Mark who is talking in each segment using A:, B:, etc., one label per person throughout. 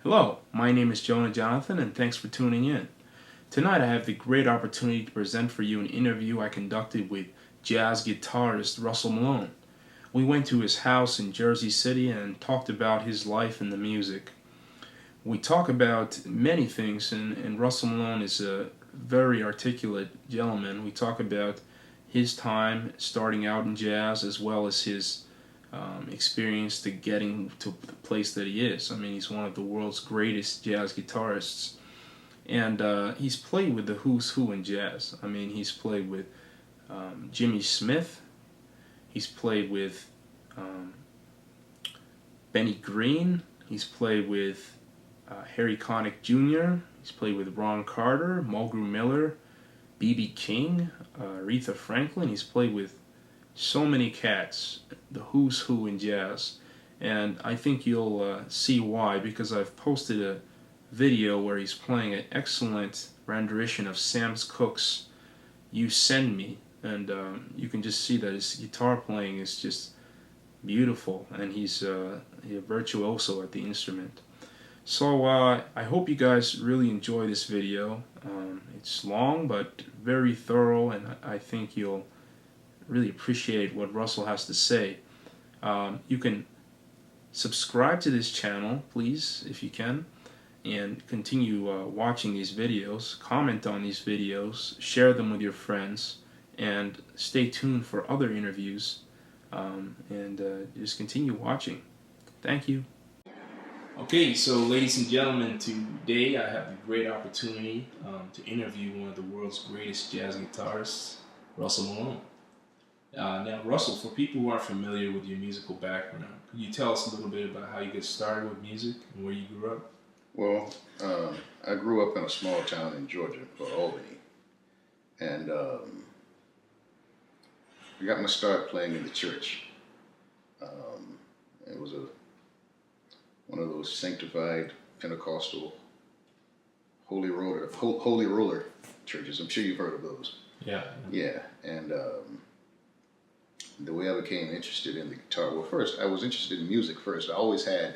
A: Hello, my name is Jonah Jonathan, and thanks for tuning in. Tonight I have the great opportunity to present for you an interview I conducted with jazz guitarist Russell Malone. We went to his house in Jersey City and talked about his life and the music. We talk about many things, and Russell Malone is a very articulate gentleman. We talk about his time starting out in jazz as well as his experience to getting to the place that he is. I mean, he's one of the world's greatest jazz guitarists, and he's played with the who's who in jazz. I mean, he's played with Jimmy Smith, he's played with Benny Green, he's played with Harry Connick Jr., he's played with Ron Carter, Mulgrew Miller, B.B. King, Aretha Franklin. He's played with so many cats, the who's who in jazz, and I think you'll see why, because I've posted a video where he's playing an excellent rendition of Sam Cooke's "You Send Me," and you can just see that his guitar playing is just beautiful, and he's a virtuoso at the instrument. So I hope you guys really enjoy this video. It's long but very thorough, and I think you'll really appreciate what Russell has to say. You can subscribe to this channel, please, if you can, and continue watching these videos, comment on these videos, share them with your friends, and stay tuned for other interviews, and just continue watching. Thank you. Okay, so ladies and gentlemen, today I have the great opportunity to interview one of the world's greatest jazz guitarists, Russell Malone. Now, Russell, for people who aren't familiar with your musical background, could you tell us a little bit about how you get started with music and where you grew up?
B: Well, I grew up in a small town in Georgia called Albany, and I got my start playing in the church. It was one of those sanctified Pentecostal holy roller churches. I'm sure you've heard of those.
A: Yeah.
B: Yeah, and the way I became interested in the guitar. Well, first I was interested in music first. I always had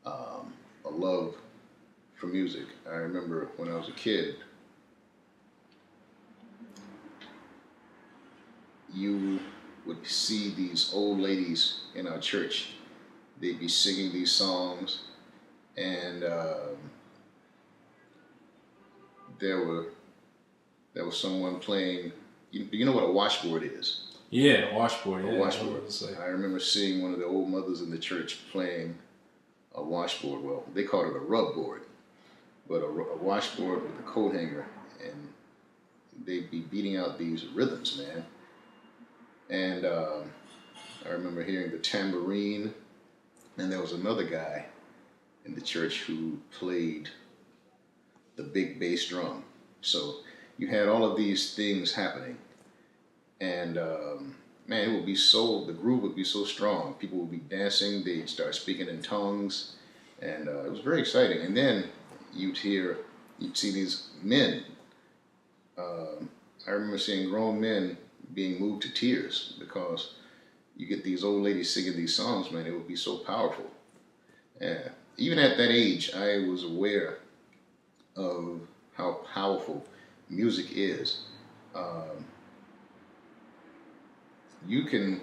B: a love for music. I remember when I was a kid, you would see these old ladies in our church. They'd be singing these songs, and there was someone playing. You know what a washboard is?
A: Yeah, washboard.
B: A
A: Yeah,
B: washboard. I remember seeing one of the old mothers in the church playing a washboard. Well, they called it a rub board, but a washboard with a coat hanger, and they'd be beating out these rhythms, man. And I remember hearing the tambourine, and there was another guy in the church who played the big bass drum. So you had all of these things happening, and man, the groove would be so strong. People would be dancing, they'd start speaking in tongues, and it was very exciting. And then you'd see these men. I remember seeing grown men being moved to tears because you get these old ladies singing these songs, man. It would be so powerful. Yeah. Even at that age, I was aware of how powerful music is. You can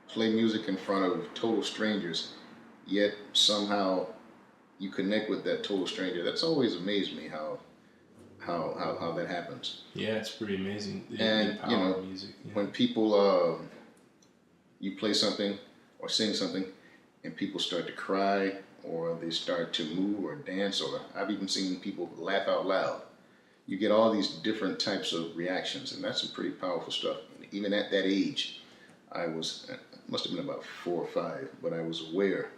B: play music in front of total strangers, yet somehow you connect with that total stranger. That's always amazed me how that happens.
A: Yeah, it's pretty amazing.
B: And
A: the power of music. Yeah.
B: When people you play something or sing something, and people start to cry, or they start to move or dance, or I've even seen people laugh out loud. You get all these different types of reactions, and that's some pretty powerful stuff. Even at that age, must have been about 4 or 5, but I was aware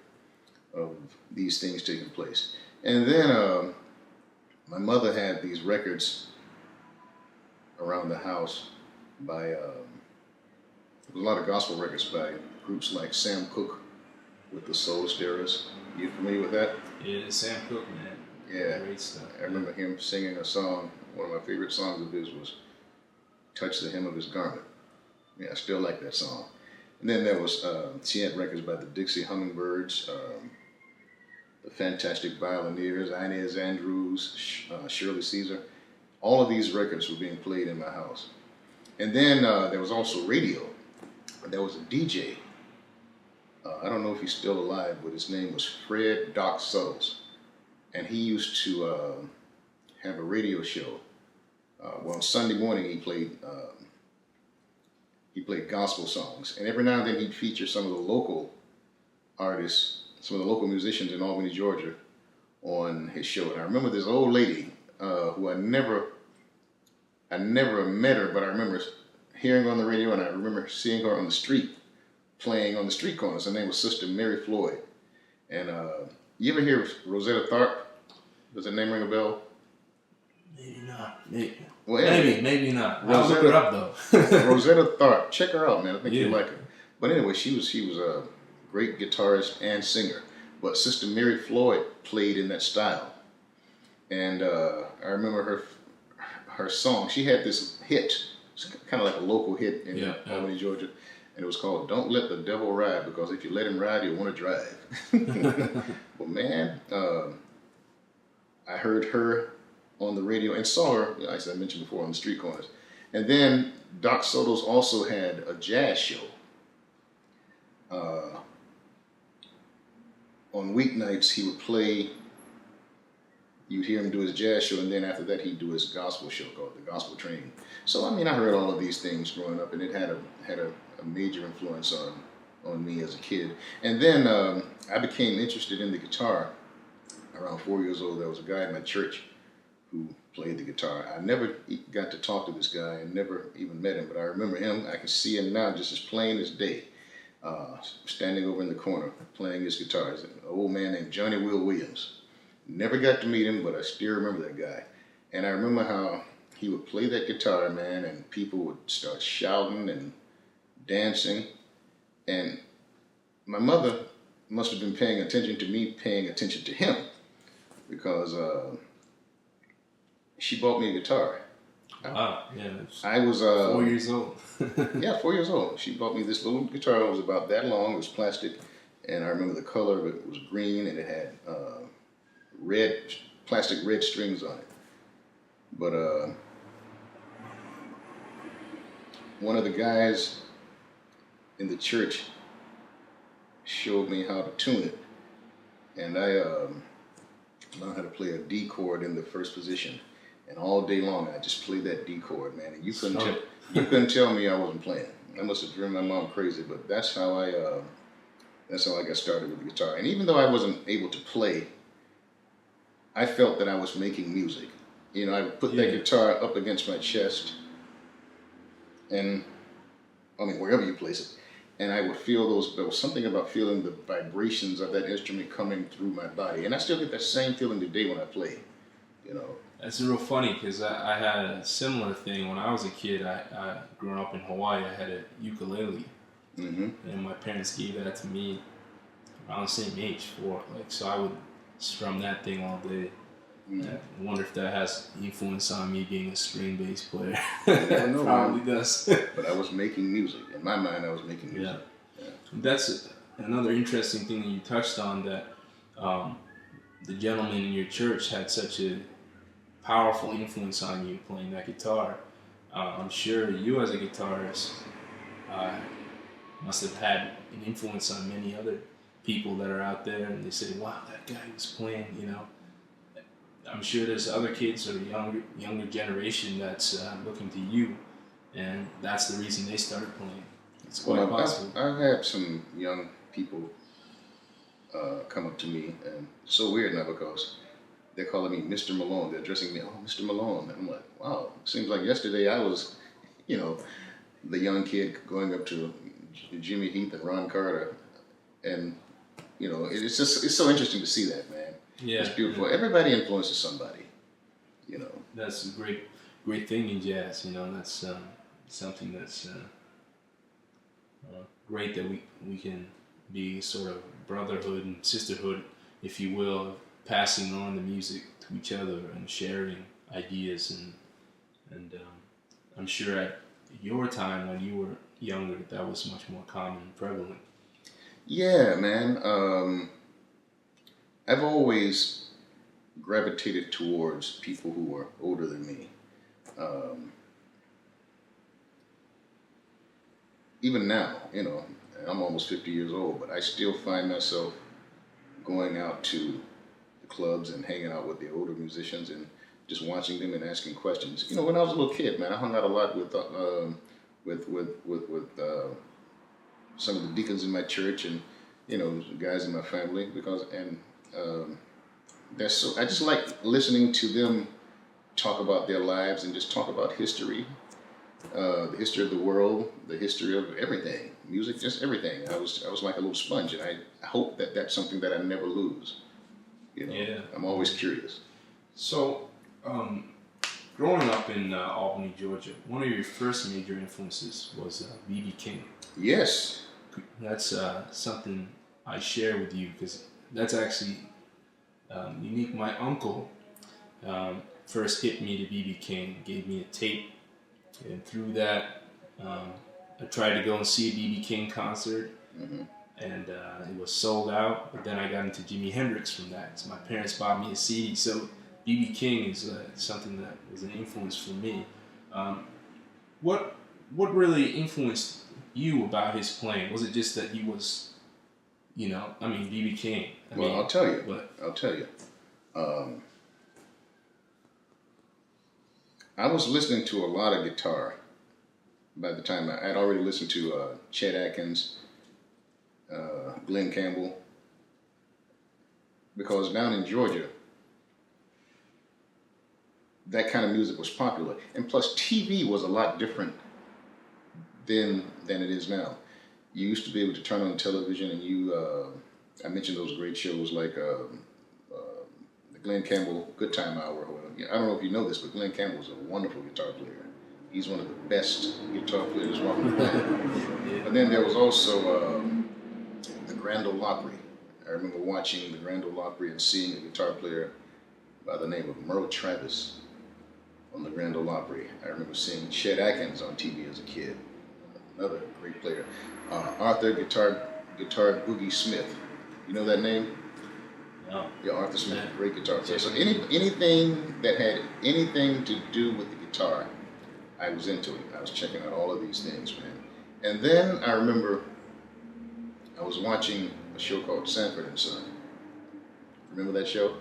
B: of these things taking place. And then my mother had these records around the house by, there was a lot of gospel records by groups like Sam Cooke with the Soul Stirrers. You familiar with that?
A: Yeah, Sam Cooke, man.
B: Yeah.
A: Great stuff.
B: I remember him singing a song. One of my favorite songs of his was touch the hem of his garment. Yeah, I still like that song. And then there was, she had records by the Dixie Hummingbirds, the Fantastic Violineers, Inez Andrews, Shirley Caesar. All of these records were being played in my house. And then there was also radio. There was a DJ. I don't know if he's still alive, but his name was Fred Doc Suttles. And he used to have a radio show. Well, on Sunday morning he played gospel songs. And every now and then he'd feature some of the local artists, some of the local musicians in Albany, Georgia, on his show. And I remember this old lady who I never met her, but I remember hearing her on the radio, and I remember seeing her on the street, playing on the street corners. Her name was Sister Mary Floyd. And you ever hear of Rosetta Tharpe? Does that name ring a bell?
C: Maybe not. Maybe.
B: Well, anyway,
C: maybe not. I'll look her up though.
B: Rosetta Tharpe, check her out, man. I think you'd like her. But anyway, she was a great guitarist and singer. But Sister Mary Floyd played in that style, and I remember her song. She had this hit, it's kind of like a local hit in Albany, Georgia, and it was called "Don't Let the Devil Ride," because if you let him ride, he'll want to drive. But man, I heard her on the radio and saw her, as I mentioned before, on the street corners. And then Doc Suttles also had a jazz show. On weeknights, he would play, you'd hear him do his jazz show, and then after that, he'd do his gospel show called The Gospel Train. So, I mean, I heard all of these things growing up, and it had a major influence on me as a kid. And then I became interested in the guitar around 4 years old. There was a guy in my church who played the guitar. I never got to talk to this guy and never even met him, but I remember him. I can see him now just as plain as day, standing over in the corner playing his guitar. He's an old man named Johnny Will Williams. Never got to meet him, but I still remember that guy. And I remember how he would play that guitar, man, and people would start shouting and dancing. And my mother must have been paying attention to me, paying attention to him, because she bought me a guitar.
C: Wow, yeah.
B: I was
C: 4 years old.
B: Yeah, 4 years old. She bought me this little guitar. It was about that long. It was plastic, and I remember the color of it was green, and it had plastic red strings on it. But one of the guys in the church showed me how to tune it, and I learned how to play a D chord in the first position. And all day long, I just played that D chord, man. And you couldn't tell me I wasn't playing. I must have driven my mom crazy, but that's how I got started with the guitar. And even though I wasn't able to play, I felt that I was making music. You know, I would put that guitar up against my chest, and I mean wherever you place it, and I would feel there was something about feeling the vibrations of that instrument coming through my body. And I still get that same feeling today when I play, you know.
C: That's real funny because I had a similar thing when I was a kid. I growing up in Hawaii, I had a ukulele, and my parents gave that to me around the same age, 4. So I would strum that thing all day. I wonder if that has influence on me being a string bass player.
B: I know,
C: probably does.
B: But I was making music. In my mind, I was making music.
C: Yeah. That's another interesting thing that you touched on, that the gentleman in your church had such a powerful influence on you playing that guitar. I'm sure you as a guitarist must have had an influence on many other people that are out there, and they say, wow, that guy was playing, you know. I'm sure there's other kids or younger generation that's looking to you, and that's the reason they started playing. It's quite possible.
B: I've had some young people come up to me, and it's so weird now because they're calling me Mr. Malone. They're addressing me, oh, Mr. Malone. And I'm like, wow, seems like yesterday I was, you know, the young kid going up to Jimmy Heath and Ron Carter. And, you know, it's so interesting to see that, man.
C: Yeah.
B: It's beautiful. Yeah. Everybody influences somebody, you know.
C: That's a great thing in jazz, you know. That's something that's great that we can be sort of brotherhood and sisterhood, if you will, passing on the music to each other and sharing ideas, and I'm sure your time when you were younger that was much more common and prevalent.
B: Yeah, man. I've always gravitated towards people who are older than me. Um, Even now, I'm almost 50 years old, but I still find myself going out to the clubs and hanging out with the older musicians and just watching them and asking questions. When I was a little kid, man, I hung out a lot with some of the deacons in my church and guys in my family um, that's so. I just like listening to them talk about their lives and just talk about history, the history of the world, the history of everything, music, just everything. I was like a little sponge, and I hope that that's something that I never lose.
C: Yeah.
B: I'm always curious.
C: So, growing up in Albany, Georgia, one of your first major influences was B.B. King.
B: Yes.
C: That's something I share with you because that's actually unique. My uncle first hit me to B.B. King, gave me a tape, and through that, I tried to go and see a B.B. King concert,
B: Mm-hmm.
C: and it was sold out. But then I got into Jimi Hendrix from that. So my parents bought me a CD. So B.B. King is something that was an influence for me. What really influenced you about his playing? Was it just that he was, B.B. King?
B: I'll tell you.
C: But
B: I'll tell you. I was listening to a lot of guitar by the time I'd already listened to Chet Atkins, Glenn Campbell, because down in Georgia, that kind of music was popular. And plus, TV was a lot different then than it is now. You used to be able to turn on television and I mentioned those great shows like the Glenn Campbell Good Time Hour. I don't know if you know this, but Glenn Campbell is a wonderful guitar player. He's one of the best guitar players walking the planet. But then there was also the Grand Ole Opry. I remember watching the Grand Ole Opry and seeing a guitar player by the name of Merle Travis on the Grand Ole Opry. I remember seeing Chet Atkins on TV as a kid, another great player. Arthur Guitar Boogie Smith. You know that name?
C: no.
B: Yeah, Arthur Smith, great guitar player. So anything that had anything to do with the guitar, I was into it. I was checking out all of these things, man. And then I remember I was watching a show called Sanford and Son. Remember that show?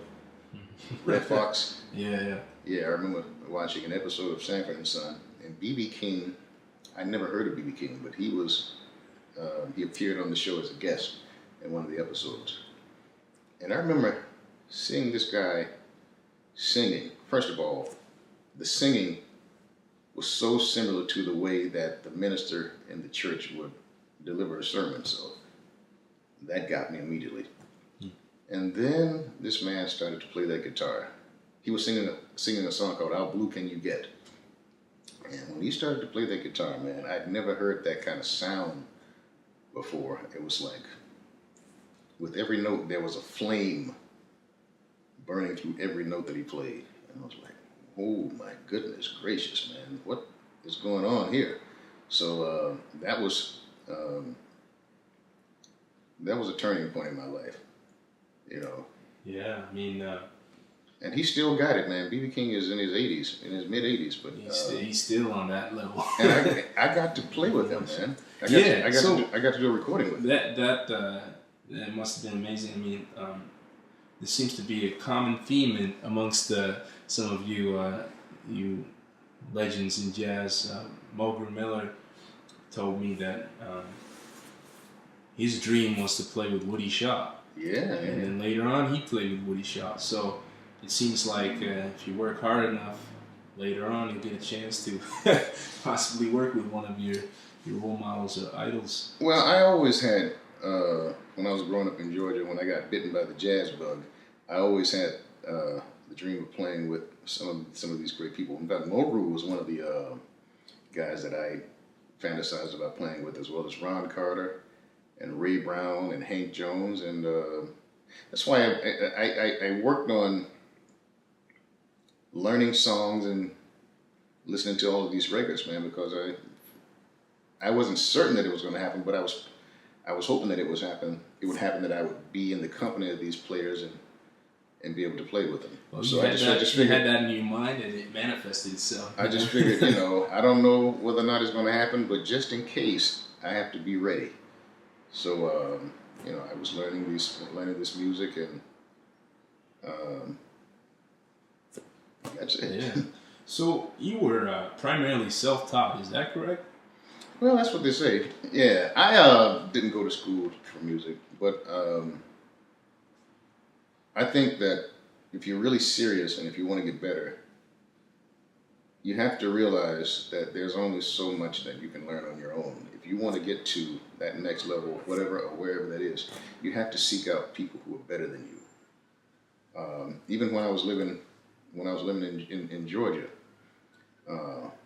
B: Red Fox?
C: Yeah.
B: Yeah, I remember watching an episode of Sanford and Son. And B.B. King, I never heard of B.B. King, but he appeared on the show as a guest in one of the episodes. And I remember seeing this guy singing. First of all, the singing was so similar to the way that the minister in the church would deliver a sermon, so that got me immediately. And then this man started to play that guitar. He was singing a song called How Blue Can You Get? And when he started to play that guitar, man, I'd never heard that kind of sound before. It was like, with every note, there was a flame burning through every note that he played. And I was like, oh my goodness gracious, man, what is going on here? So that was a turning point in my life,
C: Yeah,
B: And he still got it, man. B.B. King is in his 80s, in his mid 80s, but
C: he's still on that level.
B: and I got to play with him, man. I got to do a recording with him.
C: That must have been amazing. There seems to be a common theme amongst some of you legends in jazz. Mulgrew Miller told me that his dream was to play with Woody Shaw.
B: Yeah.
C: And then later on, he played with Woody Shaw. So it seems like if you work hard enough, later on you'll get a chance to possibly work with one of your role models or idols.
B: Well, I always had, when I was growing up in Georgia, when I got bitten by the jazz bug, I always had the dream of playing with some of these great people. In fact, Mulgrew was one of the guys that I fantasized about playing with, as well as Ron Carter and Ray Brown and Hank Jones, and that's why I worked on learning songs and listening to all of these records, man, because I I wasn't certain that it was going to happen, but I was hoping that it would happen. It would happen that I would be in the company of these players and be able to play with them.
C: Well,
B: So
C: you
B: I
C: had
B: just figured,
C: you had that in your mind, and it manifested itself.
B: I just figured, I don't know whether or not it's going to happen, but just in case, I have to be ready. So, I was learning this music, and that's it.
C: Yeah. So you were primarily self-taught, is that correct?
B: Well, that's what they say. Yeah, I didn't go to school for music, but I think that if you're really serious and if you want to get better, you have to realize that there's only so much that you can learn on your own. If you want to get to that next level, whatever or wherever that is, you have to seek out people who are better than you. Even when I was living in Georgia,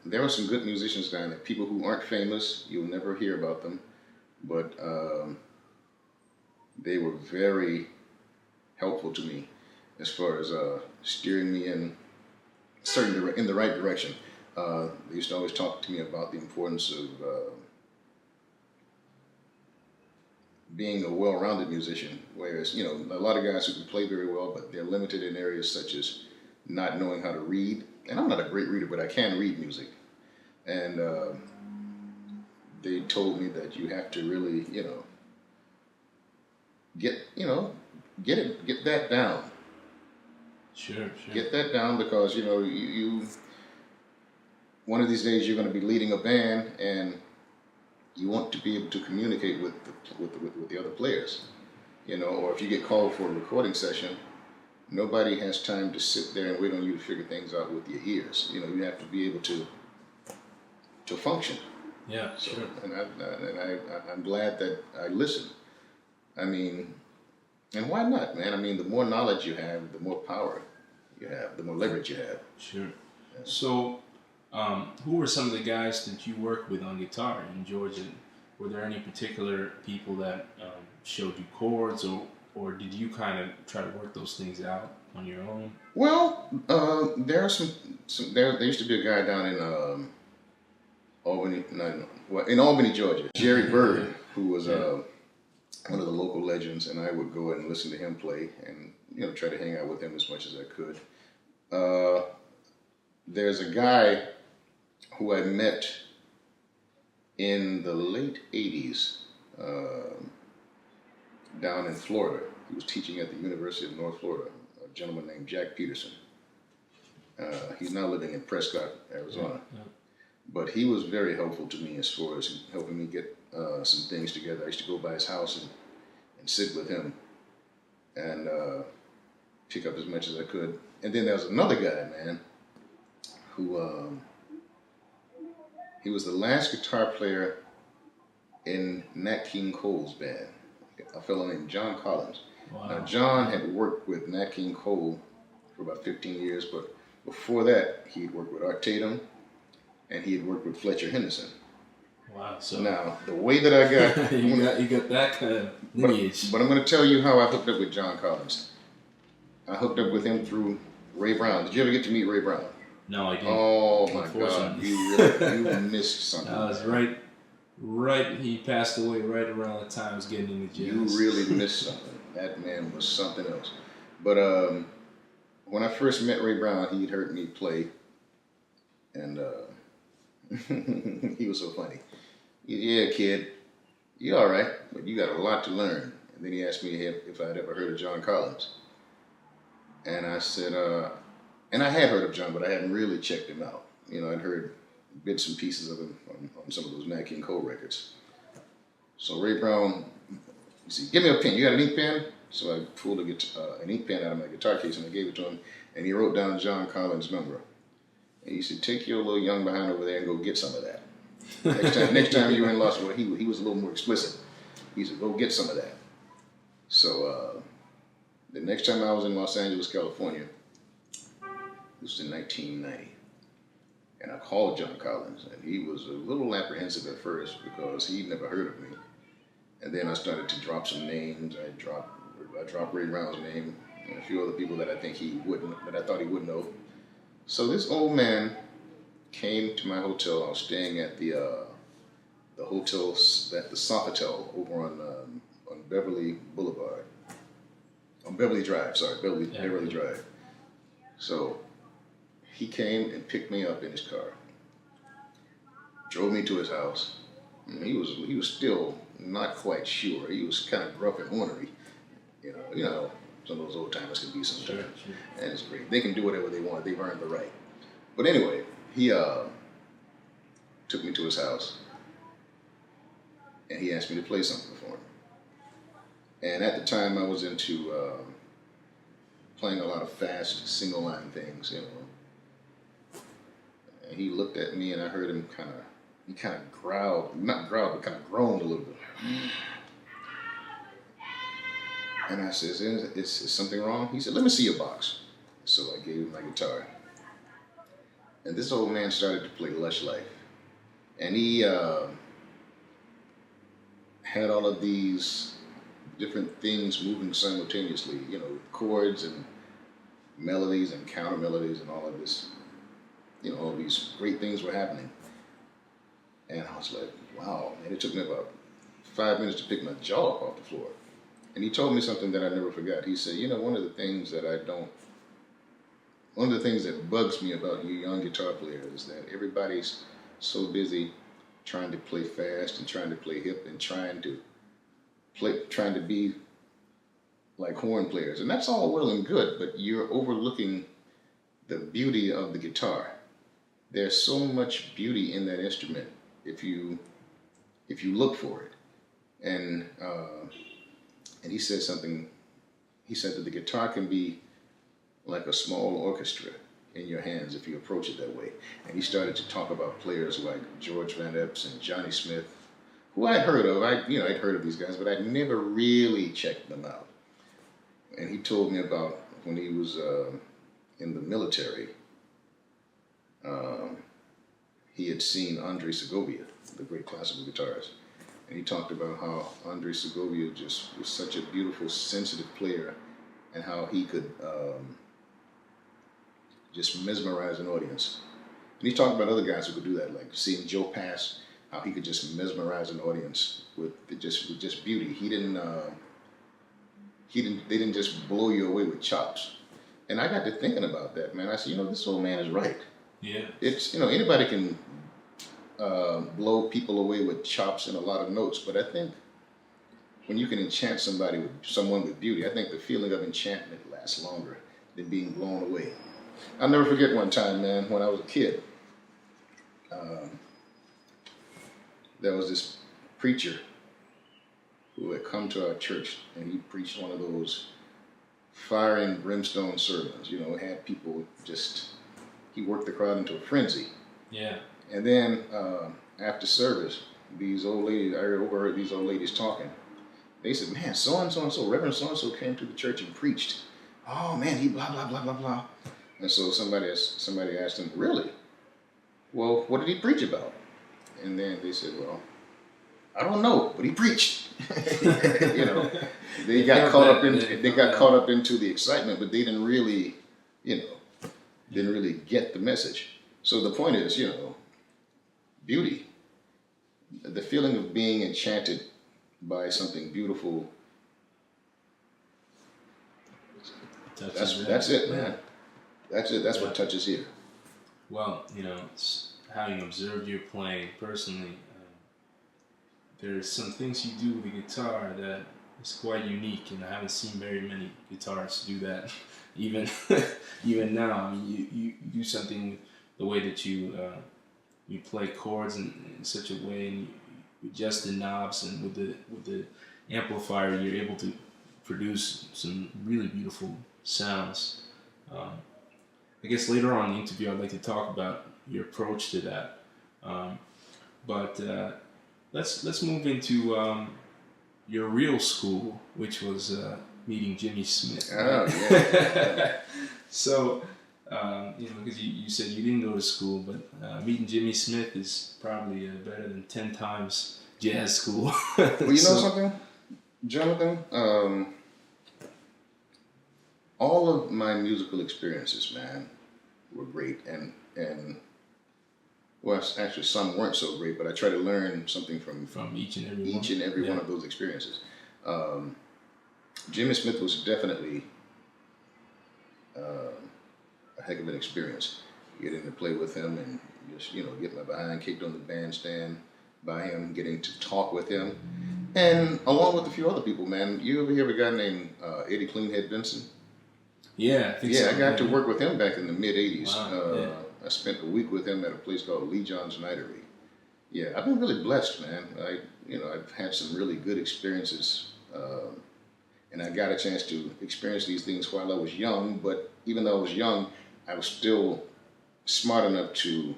B: there were some good musicians down there. People who aren't famous, you'll never hear about them, but they were very helpful to me as far as steering me in the right direction. They used to always talk to me about the importance of being a well-rounded musician, whereas a lot of guys who can play very well, but they're limited in areas such as not knowing how to read. And I'm not a great reader, but I can read music. And they told me that you have to really, get that down.
C: Sure.
B: Get that down because you one of these days you're going to be leading a band and you want to be able to communicate with the other players, or if you get called for a recording session, nobody has time to sit there and wait on you to figure things out with your ears. You have to be able to function.
C: Yeah,
B: so,
C: sure.
B: And I'm glad that I listened. I mean, and why not, man? I mean, the more knowledge you have, the more power you have, the more leverage you have.
C: Sure. Yeah. So, who were some of the guys that you worked with on guitar in Georgia? Were there any particular people that showed you chords, or did you kind of try to work those things out on your own?
B: Well, there are some there used to be a guy down in Albany, in Albany, Georgia, Jerry Bird, who was one of the local legends, and I would go and listen to him play and try to hang out with him as much as I could. There's a guy who I met in the late 80s down in Florida. He was teaching at the University of North Florida, a gentleman named Jack Peterson. He's now living in Prescott, Arizona. Yeah. But he was very helpful to me as far as helping me get some things together. I used to go by his house and sit with him and pick up as much as I could. And then there was another guy, man, who he was the last guitar player in Nat King Cole's band, a fellow named John Collins. Wow. Now, John had worked with Nat King Cole for about 15 years, but before that, he had worked with Art Tatum, and he had worked with Fletcher Henderson.
C: Wow! So
B: now, the way that I got
C: you got that kind of lineage.
B: But I'm going to tell you how I hooked up with John Collins. I hooked up with him through Ray Brown. Did you ever get to meet Ray Brown?
C: No, I didn't.
B: Oh my God! You missed something.
C: I was right. He passed away right around the time I was getting into jazz.
B: You really missed something. That man was something else. But when I first met Ray Brown, he had heard me play, and he was so funny. Yeah, kid, you all right, but you got a lot to learn. And then he asked me if I'd ever heard of John Collins. And I said, and I had heard of John, but I hadn't really checked him out. I'd heard bits and pieces of him on some of those Nat King Cole records. So Ray Brown, he said, give me a pen. You got an ink pen? So I pulled an ink pen out of my guitar case and I gave it to him. And he wrote down John Collins' number. And he said, take your little young behind over there and go get some of that. Next time you're in Los Angeles, he was a little more explicit. He said, go get some of that. So the next time I was in Los Angeles, California, this was in 1990, and I called John Collins, and he was a little apprehensive at first because he'd never heard of me. And then I started to drop some names. I dropped Ray Brown's name and a few other people that I thought he would know. So this old man came to my hotel. I was staying at the the hotel at the Sofitel over on Beverly Boulevard, on Beverly Drive. Sorry, Beverly Drive. So he came and picked me up in his car, drove me to his house. And he was still not quite sure. He was kind of gruff and ornery. You know, some of those old timers can be sometimes,
C: Sure.
B: and it's great. They can do whatever they want. They've earned the right. But anyway, he took me to his house, and he asked me to play something for him. And at the time, I was into playing a lot of fast single line things, you know. And he looked at me, and I heard him he kind of growled, not growled, but kind of groaned a little bit. And I said, is something wrong? He said, let me see your box. So I gave him my guitar. And this old man started to play Lush Life. And he had all of these different things moving simultaneously, you know, chords and melodies and counter melodies and all of this, you know, all these great things were happening. And I was like, wow. And it took me about 5 minutes to pick my jaw up off the floor. And he told me something that I never forgot. He said, you know, one of the things that bugs me about you young guitar players is that everybody's so busy trying to play fast and trying to play hip and trying to be like horn players. And that's all well and good, but you're overlooking the beauty of the guitar. There's so much beauty in that instrument if you look for it. And he said something. He said that the guitar can be like a small orchestra in your hands if you approach it that way. And he started to talk about players like George Van Eps and Johnny Smith, who I'd heard of. I'd heard of these guys, but I'd never really checked them out. And he told me about when he was in the military. He had seen Andre Segovia, the great classical guitarist. And he talked about how Andre Segovia just was such a beautiful, sensitive player, and how he could just mesmerize an audience. And he talked about other guys who could do that, like seeing Joe Pass, how he could just mesmerize an audience with just beauty. They didn't just blow you away with chops. And I got to thinking about that, man. I said, you know, this old man is right.
C: Yeah.
B: It's, you know, anybody can blow people away with chops and a lot of notes, but I think when you can enchant someone with beauty, I think the feeling of enchantment lasts longer than being blown away. I'll never forget one time, man, when I was a kid. There was this preacher who had come to our church, and he preached one of those fire and brimstone sermons. You know, had people he worked the crowd into a frenzy.
C: Yeah.
B: And then after service, I overheard these old ladies talking. They said, man, so-and-so, Reverend so-and-so came to the church and preached. Oh, man, he blah, blah, blah, blah, blah. And so somebody asked him, really? Well, what did he preach about? And then they said, well, I don't know, but he preached. You know, they got caught up into the excitement, but they didn't really, get the message. So the point is, you know, beauty, the feeling of being enchanted by something beautiful. That's it, man. That's it. That's what touches here.
C: Well, you know, having observed your playing personally, there's some things you do with the guitar that is quite unique, and I haven't seen very many guitarists do that. Even now, I mean, you do something the way that you play chords in such a way, and you adjust the knobs, and with the amplifier, you're able to produce some really beautiful sounds. I guess later on in the interview, I'd like to talk about your approach to that. But let's move into your real school, which was meeting Jimmy Smith.
B: Oh, yeah.
C: So, because you said you didn't go to school, but meeting Jimmy Smith is probably better than 10 times jazz school.
B: Well, you know something, Jonathan? All of my musical experiences, man, were great. And Well, actually, some weren't so great, but I try to learn something from
C: each and every
B: one of those experiences. Jimmy Smith was definitely a heck of an experience. Getting to play with him and just get my behind kicked on the bandstand by him, getting to talk with him, and along with a few other people. Man, you ever hear of a guy named Eddie Cleanhead Benson?
C: Yeah, I think so.
B: I got to work with him back in the mid '80s.
C: Wow.
B: I spent a week with him at a place called Lee John's Nightery. Yeah, I've been really blessed, man. I've had some really good experiences, and I got a chance to experience these things while I was young. But even though I was young, I was still smart enough to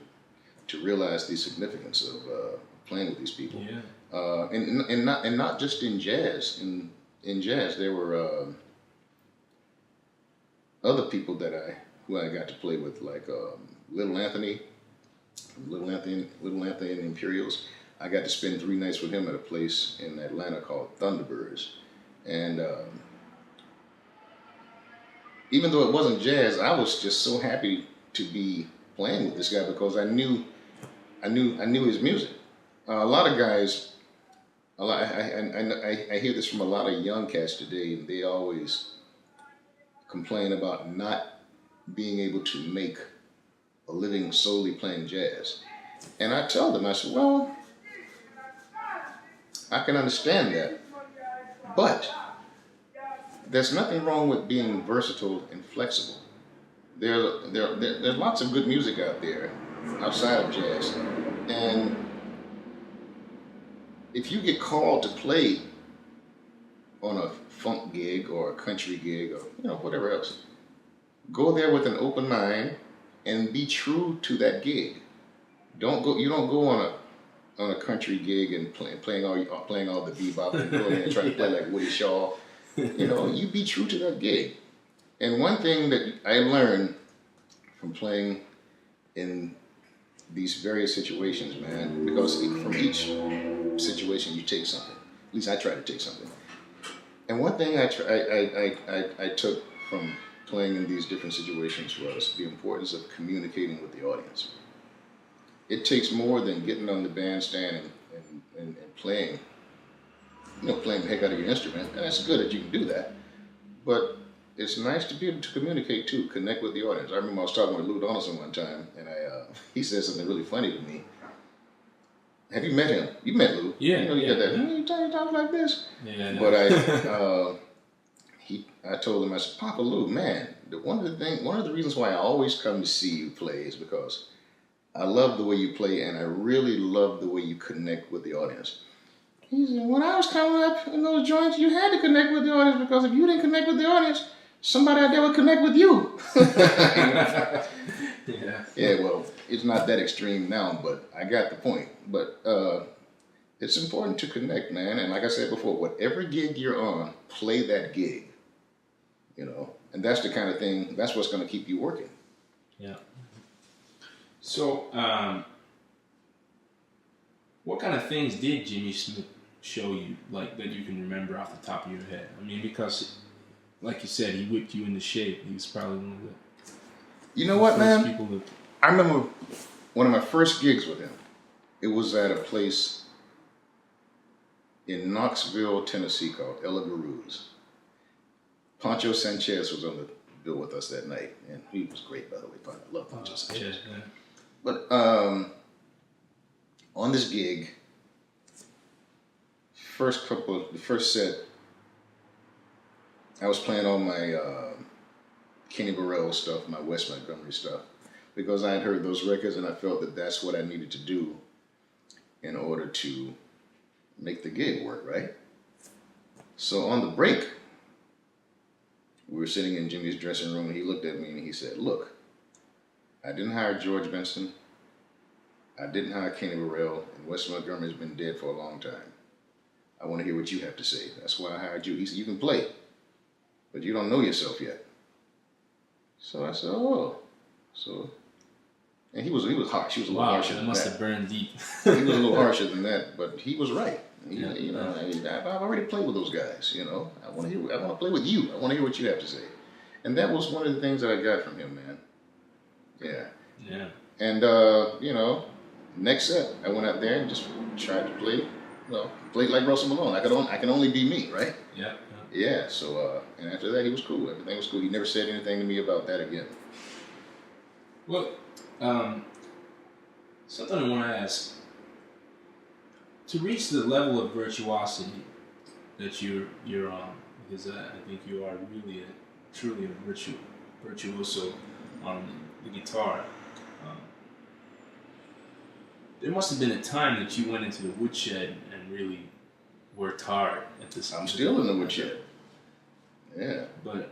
B: realize the significance of playing with these people.
C: Yeah.
B: And not just in jazz. In jazz, there were other people who I got to play with, like Little Anthony and the Imperials. I got to spend 3 nights with him at a place in Atlanta called Thunderbirds. And even though it wasn't jazz, I was just so happy to be playing with this guy because I knew his music. A lot of guys, I hear this from a lot of young cats today, and they always complain about not being able to make a living solely playing jazz. And I tell them, I said, well, I can understand that, but there's nothing wrong with being versatile and flexible. There's lots of good music out there outside of jazz, and if you get called to play on a funk gig or a country gig or whatever else, go there with an open mind and be true to that gig. You don't go on a country gig and playing all the bebop and going in and trying to play like Woody Shaw. You be true to that gig. And one thing that I learned from playing in these various situations, man, because from each situation you take something. At least I try to take something. And one thing I took from playing in these different situations was the importance of communicating with the audience. It takes more than getting on the bandstand and playing, playing the heck out of your instrument. And it's good that you can do that. But it's nice to be able to communicate too, connect with the audience. I remember I was talking with Lou Donaldson one time, and he said something really funny to me. Have you met him? You met Lou?
C: Yeah.
B: You got that. You talk like this.
C: Yeah.
B: But I told him, I said, Papa Lou, man, one of the reasons why I always come to see you play is because I love the way you play, and I really love the way you connect with the audience. He said, when I was coming up in those joints, you had to connect with the audience, because if you didn't connect with the audience, somebody out there would connect with you. Yeah, well, it's not that extreme now, but I got the point. But it's important to connect, man. And like I said before, whatever gig you're on, play that gig. And that's the kind of thing, that's what's going to keep you working.
C: Yeah. So, what kind of things did Jimmy Smith show you, like, that you can remember off the top of your head? I mean, because, like you said, he whipped you into shape. He was probably one of the
B: You know what, man?
C: people that...
B: I remember one of my first gigs with him. It was at a place in Knoxville, Tennessee called Ella Garou's. Pancho Sanchez was on the bill with us that night, and he was great, by the way. I love Pancho Sanchez.
C: Yeah.
B: But on this gig, the first set, I was playing all my Kenny Burrell stuff, my Wes Montgomery stuff, because I had heard those records and I felt that that's what I needed to do in order to make the gig work, right? So on the break, we were sitting in Jimmy's dressing room, and he looked at me and he said, look, I didn't hire George Benson, I didn't hire Kenny Burrell, and Wes Montgomery's been dead for a long time. I want to hear what you have to say. That's why I hired you. He said, you can play, but you don't know yourself yet. So I said, oh. And he was harsh. He was a little harsher than that.
C: Must have burned deep.
B: He was a little harsher than that, but he was right. I've already played with those guys. I want to play with you. I want to hear what you have to say. And that was one of the things that I got from him, man. Yeah.
C: Yeah.
B: And Next set, I went out there and just tried to play. Well, played like Russell Malone. I can only be me, right?
C: Yeah.
B: Yeah. So and after that, he was cool. Everything was cool. He never said anything to me about that again.
C: Well, something I want to ask. To reach the level of virtuosity that you're on, because I think you are really truly a virtuoso on the guitar. Um, there must have been a time that you went into the woodshed and really worked hard at this.
B: I'm still in the woodshed. Yeah.
C: But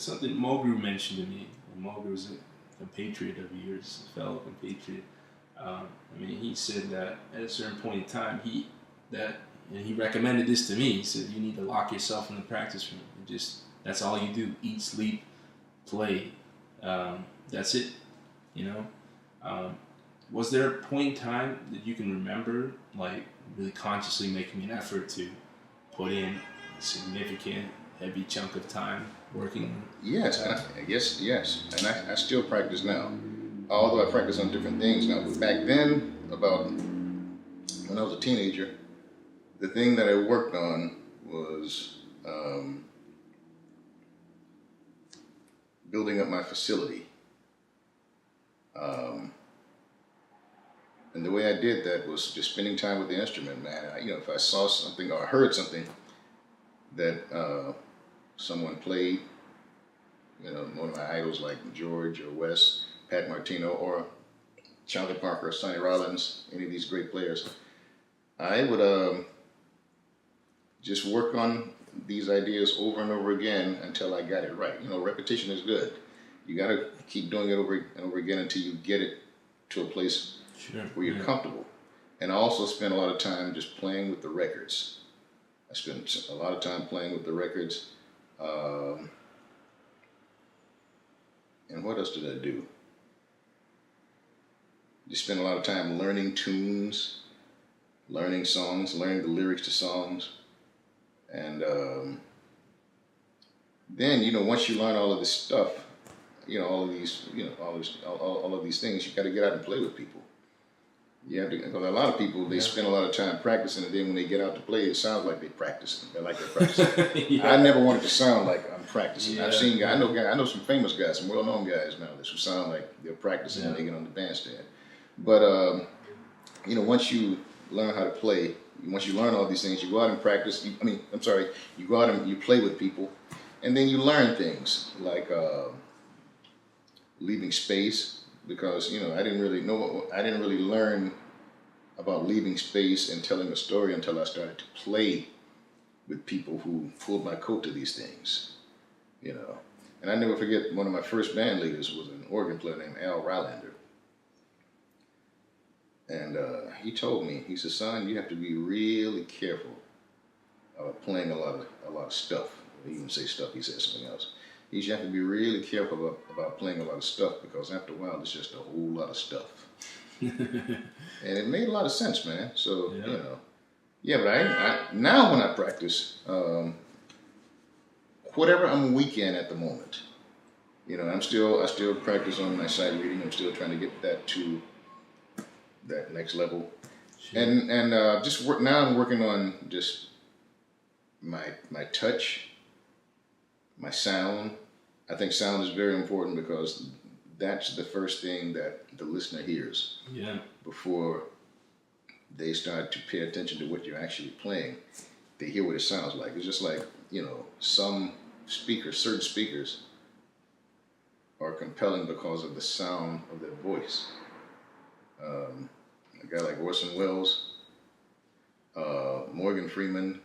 C: something Mulgrew mentioned to me, and Mulgrew was a compatriot of yours, a fellow compatriot. I mean, he said that at a certain point in time, and he recommended this to me. He said, you need to lock yourself in the practice room. And just, that's all you do. Eat, sleep, play. That's it, you know? Was there a point in time that you can remember, like, really consciously making an effort to put in a significant, heavy chunk of time working?
B: Yes, I guess, yes. And I still practice now. Although I practice on different things now. But back then, about when I was a teenager, the thing that I worked on was building up my facility. And the way I did that was just spending time with the instrument, man. If I saw something or heard something that someone played, one of my idols like George or Wes, Pat Martino, or Charlie Parker, Sonny Rollins, any of these great players, I would just work on these ideas over and over again until I got it right. Repetition is good. You got to keep doing it over and over again until you get it to a place where you're comfortable. And I also spend a lot of time just playing with the records. I spend a lot of time playing with the records. And what else did I do? Just spend a lot of time learning tunes, learning songs, learning the lyrics to songs. And then, once you learn all of this stuff, all of these things, you got to get out and play with people. You have to, because a lot of people, they spend a lot of time practicing, and then when they get out to play, it sounds like they're practicing. They're like they're practicing. I never wanted to sound like I'm practicing. I've seen guys, I know some famous guys, some well-known guys nowadays who sound like they're practicing when they get on the bandstand. But once you learn how to play, once you learn all these things, you go out and practice. You go out and you play with people, and then you learn things like leaving space. Because I didn't really learn about leaving space and telling a story until I started to play with people who pulled my coat to these things, And I never forget, one of my first band leaders was an organ player named Al Rylander, and he told me, he said, "Son, you have to be really careful about playing a lot of stuff." He didn't say stuff; he said something else. You have to be really careful about playing a lot of stuff, because after a while, it's just a whole lot of stuff. And it made a lot of sense, man. So, but I now when I practice, whatever I'm weak in at the moment, I still practice on my sight reading. I'm still trying to get that to that next level. Sure. And now I'm working on just my touch, my sound. I think sound is very important, because that's the first thing that the listener hears before they start to pay attention to what you're actually playing. They hear what it sounds like. It's just like, some certain speakers are compelling because of the sound of their voice. A guy like Orson Welles, Morgan Freeman,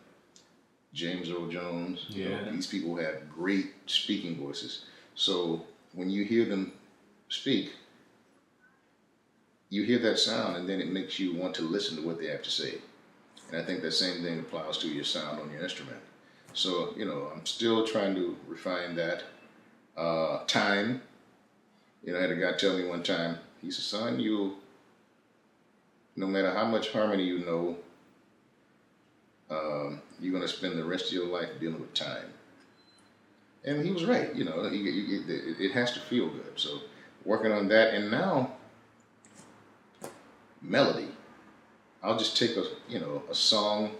B: James Earl Jones, these people have great speaking voices. So when you hear them speak, you hear that sound, and then it makes you want to listen to what they have to say. And I think that same thing applies to your sound on your instrument. So, I'm still trying to refine that. Time. I had a guy tell me one time, he said, "Son, no matter how much harmony you know, you're going to spend the rest of your life dealing with time." And he was right. It has to feel good. So working on that. And now melody. I'll just take a song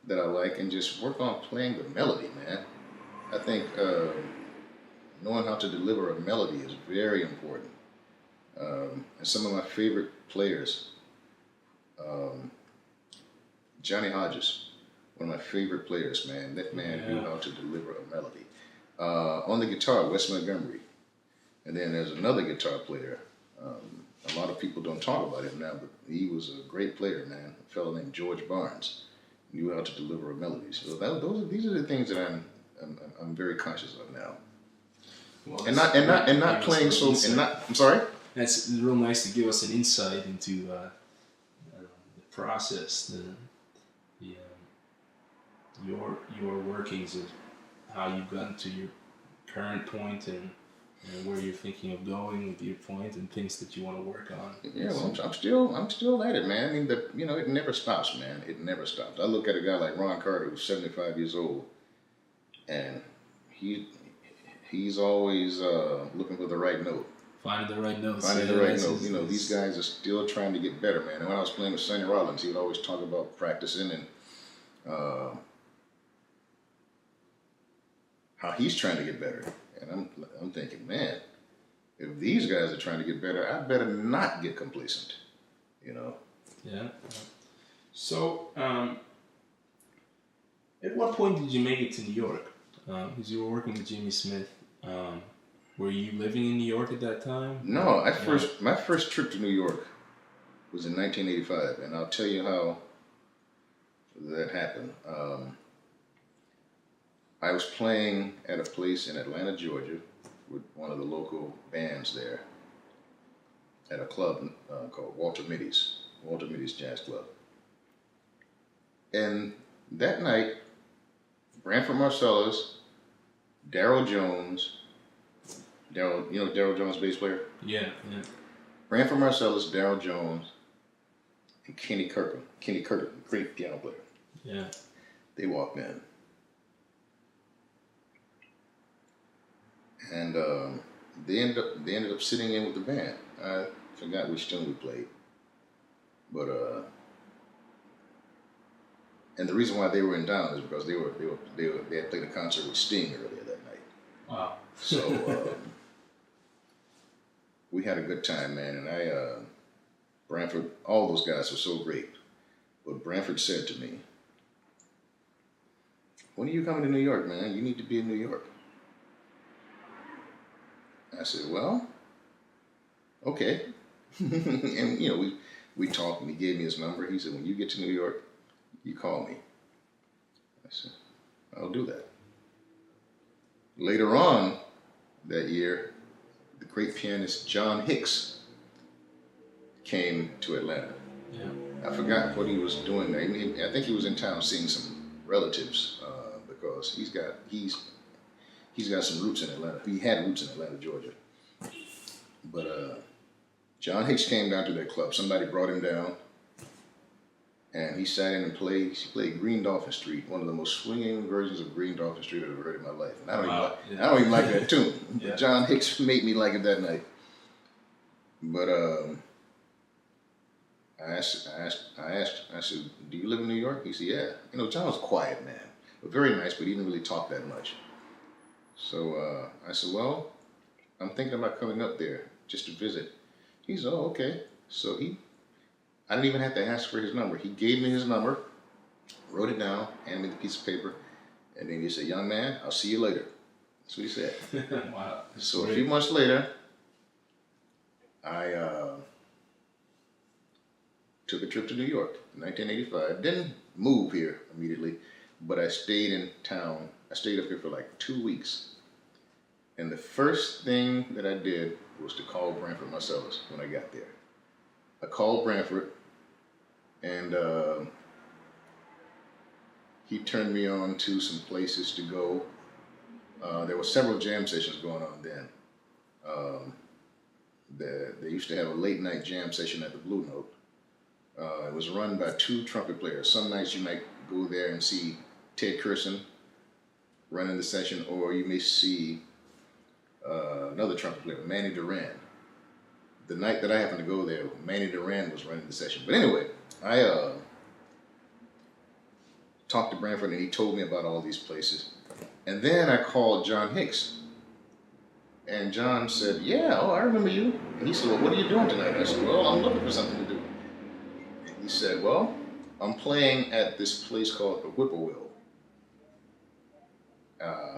B: that I like and just work on playing the melody, man. I think knowing how to deliver a melody is very important. And some of my favorite players, um, Johnny Hodges, one of my favorite players, man. That man knew how to deliver a melody. On the guitar, Wes Montgomery. And then there's another guitar player. A lot of people don't talk about him now, but he was a great player, man. A fellow named George Barnes knew how to deliver a melody. So these are the things that I'm very conscious of now.
C: Well,
B: and not playing so insight. And not. I'm sorry.
C: That's real nice to give us an insight into the process, your workings of how you've gotten to your current point and where you're thinking of going with your point and things that you want to work on.
B: Yeah, well, I'm still at it, man. I mean, it never stops, man. It never stops. I look at a guy like Ron Carter, who's 75 years old, and he's always looking for the right note.
C: Finding the right notes.
B: Finding the right note. These guys are still trying to get better, man. And when I was playing with Sonny Rollins, he would always talk about practicing and how he's trying to get better. And I'm thinking, man, if these guys are trying to get better, I better not get complacent,
C: Yeah. So, at what point did you make it to New York? Because you were working with Jimmy Smith. Were you living in New York at that time?
B: No, my first trip to New York was in 1985, and I'll tell you how that happened. I was playing at a place in Atlanta, Georgia, with one of the local bands there at a club called Walter Mitty's Jazz Club. And that night, Branford Marsalis, Darryl Jones, Darryl Jones, bass player?
C: Yeah.
B: Branford Marsalis, Darryl Jones, and Kenny Kirkham, great piano player.
C: Yeah.
B: They walked in. And they ended up sitting in with the band. I forgot which tune we played. But and the reason why they were in town is because they had played a concert with Sting earlier that night.
C: Wow.
B: So we had a good time, man. And Branford, all those guys were so great. But Branford said to me, "When are you coming to New York, man? You need to be in New York." I said, "Well, okay." And we talked, and he gave me his number. He said, "When you get to New York, you call me." I said, "I'll do that." Later on that year, the great pianist John Hicks came to Atlanta.
C: Yeah.
B: I forgot what he was doing there. I think he was in town seeing some relatives because he's got some roots in Atlanta. He had roots in Atlanta, Georgia. But John Hicks came down to that club. Somebody brought him down, and he sat in and played. He played Green Dolphin Street, one of the most swinging versions of Green Dolphin Street I've ever heard in my life. And I don't even like that tune.
C: Yeah.
B: But John Hicks made me like it that night. But I said, "Do you live in New York?" He said, "Yeah." John was a quiet man, but very nice, but he didn't really talk that much. So I said, "Well, I'm thinking about coming up there just to visit." He said, "Oh, okay." So I didn't even have to ask for his number. He gave me his number, wrote it down, handed me the piece of paper, and then he said, "Young man, I'll see you later." That's what he said.
C: Wow.
B: So a few months later, I took a trip to New York in 1985. Didn't move here immediately, but I stayed in town. I stayed up here for like 2 weeks. And the first thing that I did was to call Branford Marsalis when I got there. I called Branford, and he turned me on to some places to go. There were several jam sessions going on then. They used to have a late night jam session at the Blue Note. It was run by 2 trumpet players. Some nights you might go there and see Ted Curson running the session, or you may see another trumpet player, Manny Duran. the night that I happened to go there, Manny Duran was running the session. But anyway, I talked to Branford and he told me about all these places. And then I called John Hicks. And John said, yeah, oh, I remember you. And he said, well, what are you doing tonight? I said, well, I'm looking for something to do. And he said, well, I'm playing at this place called the Whippoorwill.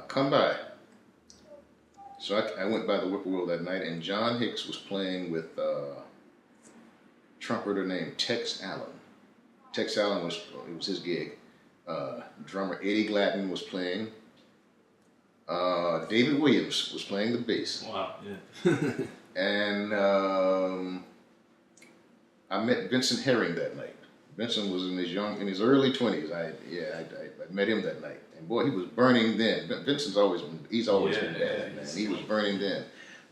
B: Come by. So I went by the Whippoorwill that night, and John Hicks was playing with a trumpeter named Tex Allen. Tex Allen it was his gig. Drummer Eddie Gladden was playing. David Williams was playing the bass.
C: Wow, yeah.
B: And I met Vincent Herring that night. Vincent was in his early 20s. I met him that night. And boy, he was burning then. Vincent's always been bad, man. He was burning then.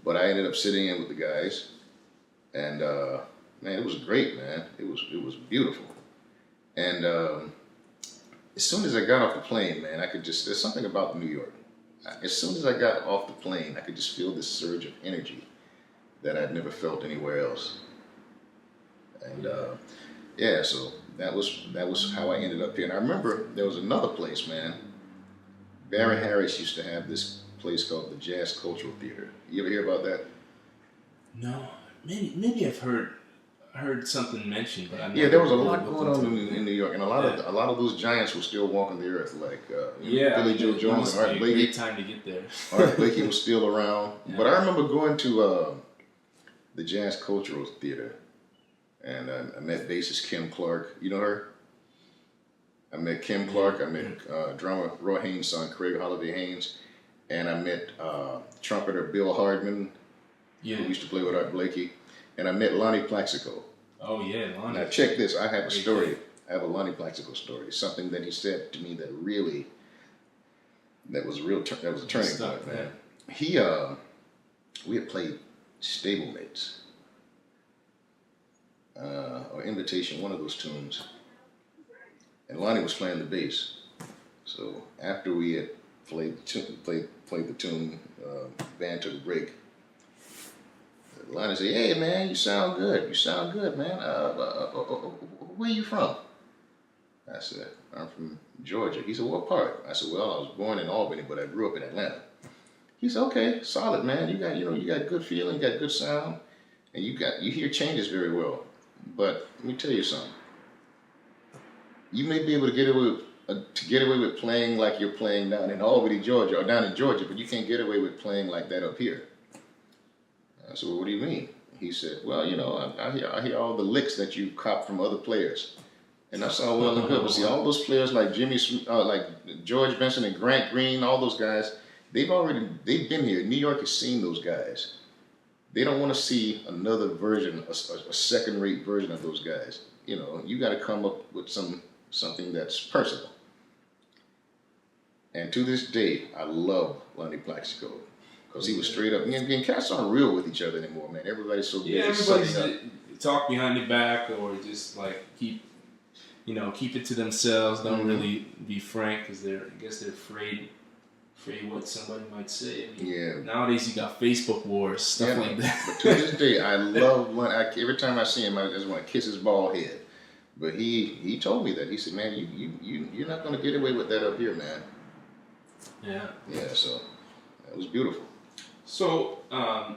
B: But I ended up sitting in with the guys. And man, it was great, man. It was beautiful. And as soon as I got off the plane, man, there's something about New York. As soon as I got off the plane, I could just feel this surge of energy that I'd never felt anywhere else. And so that was how I ended up here. And I remember there was another place, man. Barry Harris used to have this place called the Jazz Cultural Theater. You ever hear about that?
C: No, maybe I've heard something mentioned, but I never.
B: Yeah, there was a
C: really
B: lot going on in New York, and a lot of those giants were still walking the earth, like Billy Joe Jones and Art Blakey.
C: Great time to get there.
B: Art Blakey was still around, but I remember going to the Jazz Cultural Theater, and I met bassist Kim Clark. You know her? I met Kim Clark. I met drummer Roy Haynes' son, Craig Holiday Haynes, and I met trumpeter Bill Hardman, who used to play with Art Blakey, and I met Lonnie Plaxico.
C: Oh yeah, Lonnie.
B: Now check this. I have a story. I have a Lonnie Plaxico story. Something that he said to me that was a turning point, man. We had played Stablemates, or Invitation, one of those tunes. And Lonnie was playing the bass. So after we had played the tune, band took a break. Lonnie said, "Hey man, you sound good. You sound good, man. Where you from?" I said, "I'm from Georgia." He said, "What part?" I said, "Well, I was born in Albany, but I grew up in Atlanta." He said, "Okay, solid, man. You got good feeling, you got good sound, and you hear changes very well. But let me tell you something. You may be able to get away with playing like you're playing down in Albany, Georgia, or down in Georgia, but you can't get away with playing like that up here." I said, "Well, what do you mean?" He said, "Well, I hear all the licks that you cop from other players." And that's all well and good. But see, all those players like like George Benson and Grant Green, all those guys, they've been here. New York has seen those guys. They don't want to see another version, a second-rate version of those guys. You got to come up with something that's personal. And to this day, I love Lonnie Plaxico. Because he was straight up. And cats aren't real with each other anymore, man. Everybody's so busy.
C: Yeah, everybody's talk behind your back or just like keep it to themselves. Don't really be frank because I guess they're afraid what somebody might say. Nowadays you got Facebook wars, stuff like that.
B: But to this day, I love Lonnie. Every time I see him, I just want to kiss his bald head. But he told me that. He said, "Man, you're not going to get away with that up here, man."
C: Yeah.
B: Yeah. So that was beautiful.
C: So, how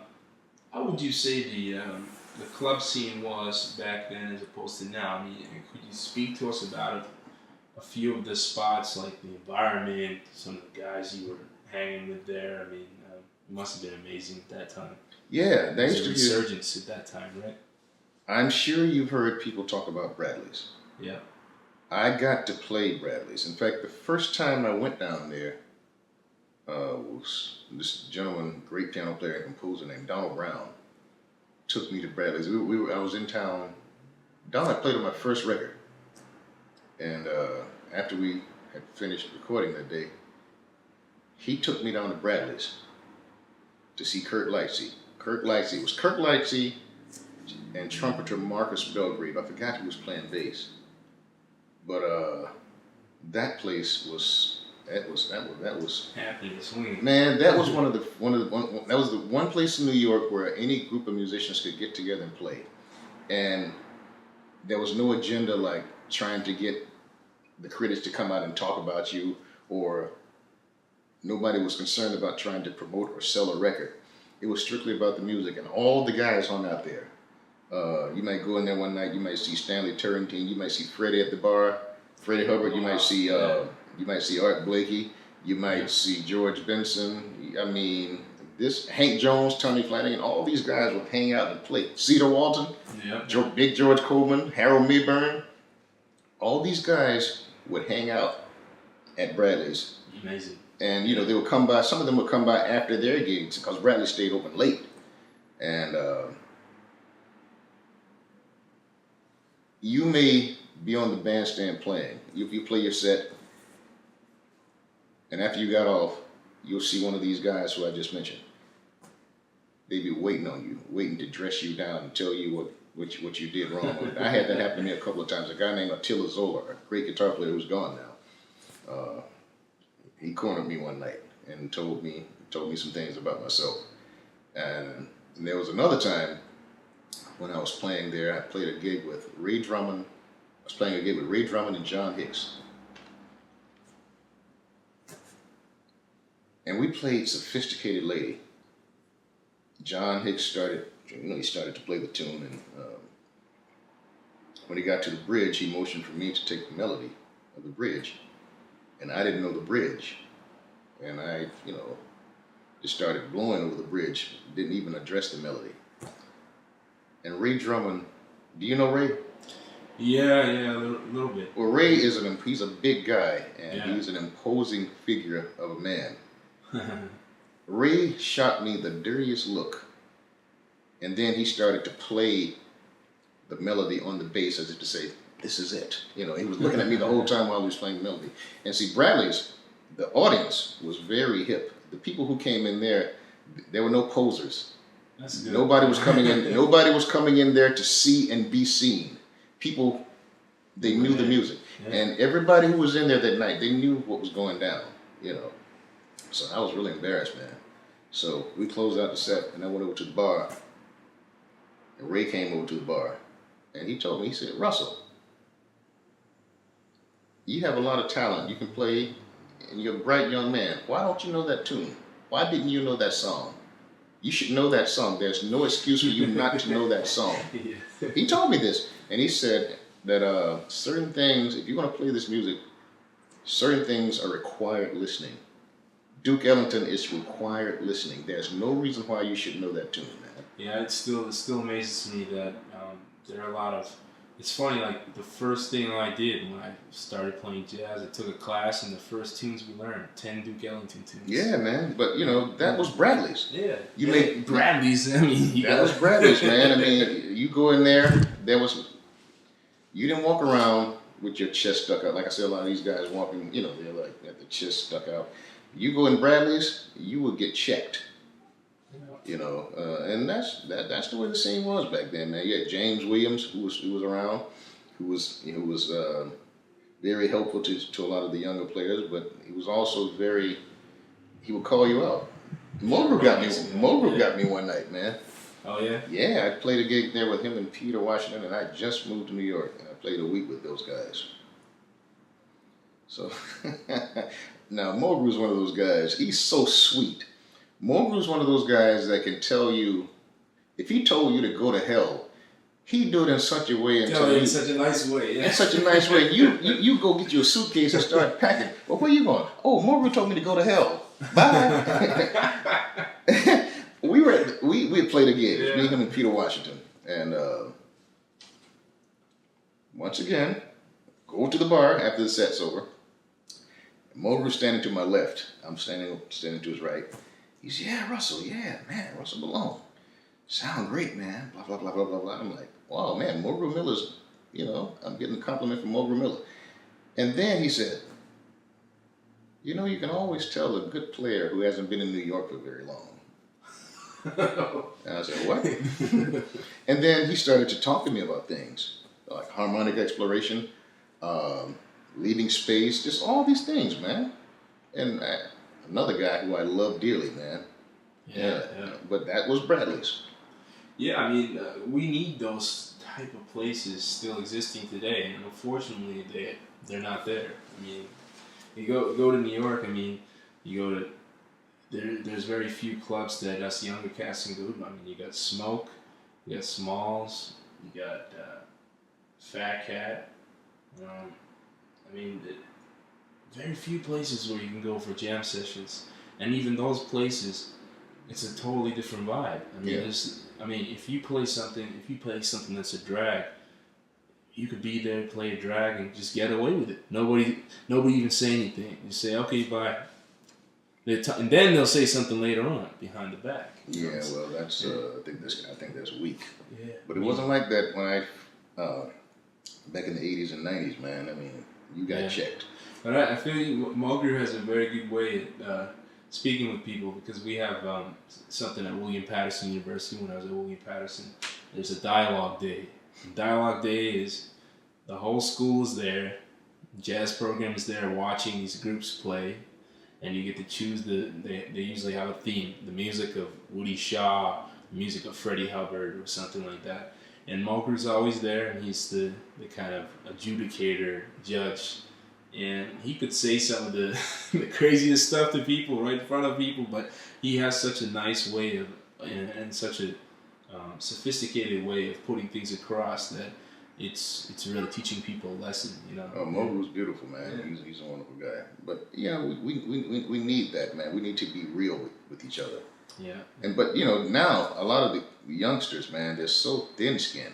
C: would you say the club scene was back then as opposed to now? I mean, could you speak to us about a few of the spots, like the environment, some of the guys you were hanging with there? I mean, it must have been amazing at that time.
B: Yeah, there used to be
C: a resurgence at that time, right?
B: I'm sure you've heard people talk about Bradley's.
C: Yeah.
B: I got to play Bradley's. In fact, the first time I went down there, was this gentleman, great piano player and composer named Donald Brown, took me to Bradley's. I was in town. Donald played on my first record, and after we had finished recording that day, he took me down to Bradley's to see Kirk Lightsey. It was Kirk Lightsey and trumpeter Marcus Belgrave. I forgot who was playing bass, but that place was That was
C: Happy to swing.
B: man. That was that was the one place in New York where any group of musicians could get together and play, and there was no agenda like trying to get the critics to come out and talk about you, or nobody was concerned about trying to promote or sell a record. It was strictly about the music, and all the guys hung out there. You might go in there one night, you might see Stanley Turrentine, you might see Freddie at the bar, Freddie Hubbard, you might see Art Blakey, you might see George Benson. I mean, this Hank Jones, Tony Flanagan, all these guys would hang out and play. Cedar Walton, Big George Coleman, Harold Mayburn, all these guys would hang out at Bradley's.
C: Amazing.
B: And they would come by. Some of them would come by after their gigs because Bradley stayed open late. And you may be on the bandstand playing. If you play your set, and after you got off, you'll see one of these guys who I just mentioned. They'd be waiting on you, waiting to dress you down and tell you what you did wrong. I had that happen to me a couple of times. A guy named Attila Zola, a great guitar player who's gone now. He cornered me one night and told me some things about myself. And there was another time when I was playing there. I played a gig with Ray Drummond. I was playing a gig with Ray Drummond and John Hicks. And we played Sophisticated Lady. John Hicks started to play the tune, and when he got to the bridge, he motioned for me to take the melody of the bridge. And I didn't know the bridge. And I, just started blowing over the bridge, didn't even address the melody. And Ray Drummond, do you know Ray?
C: Yeah, a little bit.
B: Well, Ray he's a big guy, and he's an imposing figure of a man. Ray shot me the dirtiest look, and then he started to play the melody on the bass as if to say, "This is it." He was looking at me the whole time while he was playing the melody. And see, the audience was very hip. The people who came in there were no posers.
C: That's good.
B: Nobody was coming in. Nobody was coming in there to see and be seen. People, they knew the music, and everybody who was in there that night, they knew what was going down. So I was really embarrassed, man. So we closed out the set, and I went over to the bar. And Ray came over to the bar, and he told me, he said, "Russell, you have a lot of talent. You can play, and you're a bright young man. Why don't you know that tune? Why didn't you know that song? You should know that song. There's no excuse for you not to know that song." He told me this, and he said that certain things, if you're going to play this music, certain things are required listening. Duke Ellington is required listening. There's no reason why you should know that tune, man.
C: Yeah, it still amazes me that there are a lot of. It's funny, like the first thing I did when I started playing jazz, I took a class, and the first tunes we learned, 10 Duke Ellington tunes.
B: Yeah, man. But that was Bradley's.
C: Yeah.
B: You made
C: Bradley's. I mean,
B: that was Bradley's, man. I mean, you go in there. You didn't walk around with your chest stuck out. Like I said, a lot of these guys walking, they're like got the chest stuck out. You go in Bradley's, you will get checked. And that's the way the scene was back then, man. You had James Williams, who was around, who was very helpful to a lot of the younger players, but he was also he would call you out. Mulgrew got me one night, man.
C: Oh yeah?
B: Yeah, I played a gig there with him and Peter Washington, and I just moved to New York, and I played a week with those guys. So now Mulgrew's one of those guys. He's so sweet. Mulgrew's one of those guys that can tell you, if he told you to go to hell, he'd do it in such a way.
C: In such a nice way. Yeah.
B: In such a nice way. You go get your suitcase and start packing. Well, where you going? Oh, Mulgrew told me to go to hell. Bye. we had played a gig. Yeah. Me, him, and Peter Washington. And once again, go to the bar after the set's over. Mulgrew's standing to my left. I'm standing to his right. He said, "Yeah, Russell, Russell Malone. Sound great, man. Blah, blah, blah, blah, blah, blah." I'm like, "Wow, man, Mulgrew Miller's, I'm getting a compliment from Mulgrew Miller." And then he said, "You can always tell a good player who hasn't been in New York for very long." And I said, "What?" And then he started to talk to me about things like harmonic exploration, leaving space, just all these things, man. and another guy who I love dearly, man.
C: Yeah.
B: But that was Bradley's.
C: Yeah, I mean, we need those type of places still existing today, and unfortunately, they're not there. I mean, you go to New York. I mean, you go to there's very few clubs that us younger cats can go to. I mean, you got Smoke, you got Smalls, you got Fat Cat. I mean, very few places where you can go for jam sessions, and even those places, it's a totally different vibe. I mean, if you play something that's a drag, you could be there, play a drag, and just get away with it. Nobody even say anything. You say, okay, bye. And then they'll say something later on behind the back.
B: Yeah, well, that's I think that's weak.
C: Yeah.
B: But it wasn't like that when I back in the 80s and 90s, man. I mean, you got checked.
C: But I feel Mulgrew has a very good way at speaking with people, because we have something at William Patterson University. When I was at William Patterson, there's a dialogue day. And dialogue day is the whole school is there, jazz program is there watching these groups play, and you get to choose they usually have a theme, the music of Woody Shaw, the music of Freddie Hubbard, or something like that. And Mulgrew's always there, and he's the kind of adjudicator, judge. And he could say some of the craziest stuff to people right in front of people, but he has such a nice way of, and such a sophisticated way of putting things across that it's really teaching people a lesson, you know.
B: Oh, Mogu's beautiful, man. Yeah. He's a wonderful guy. But yeah, we need that, man. We need to be real with each other.
C: Yeah.
B: But now a lot of the youngsters, man, they're so thin-skinned.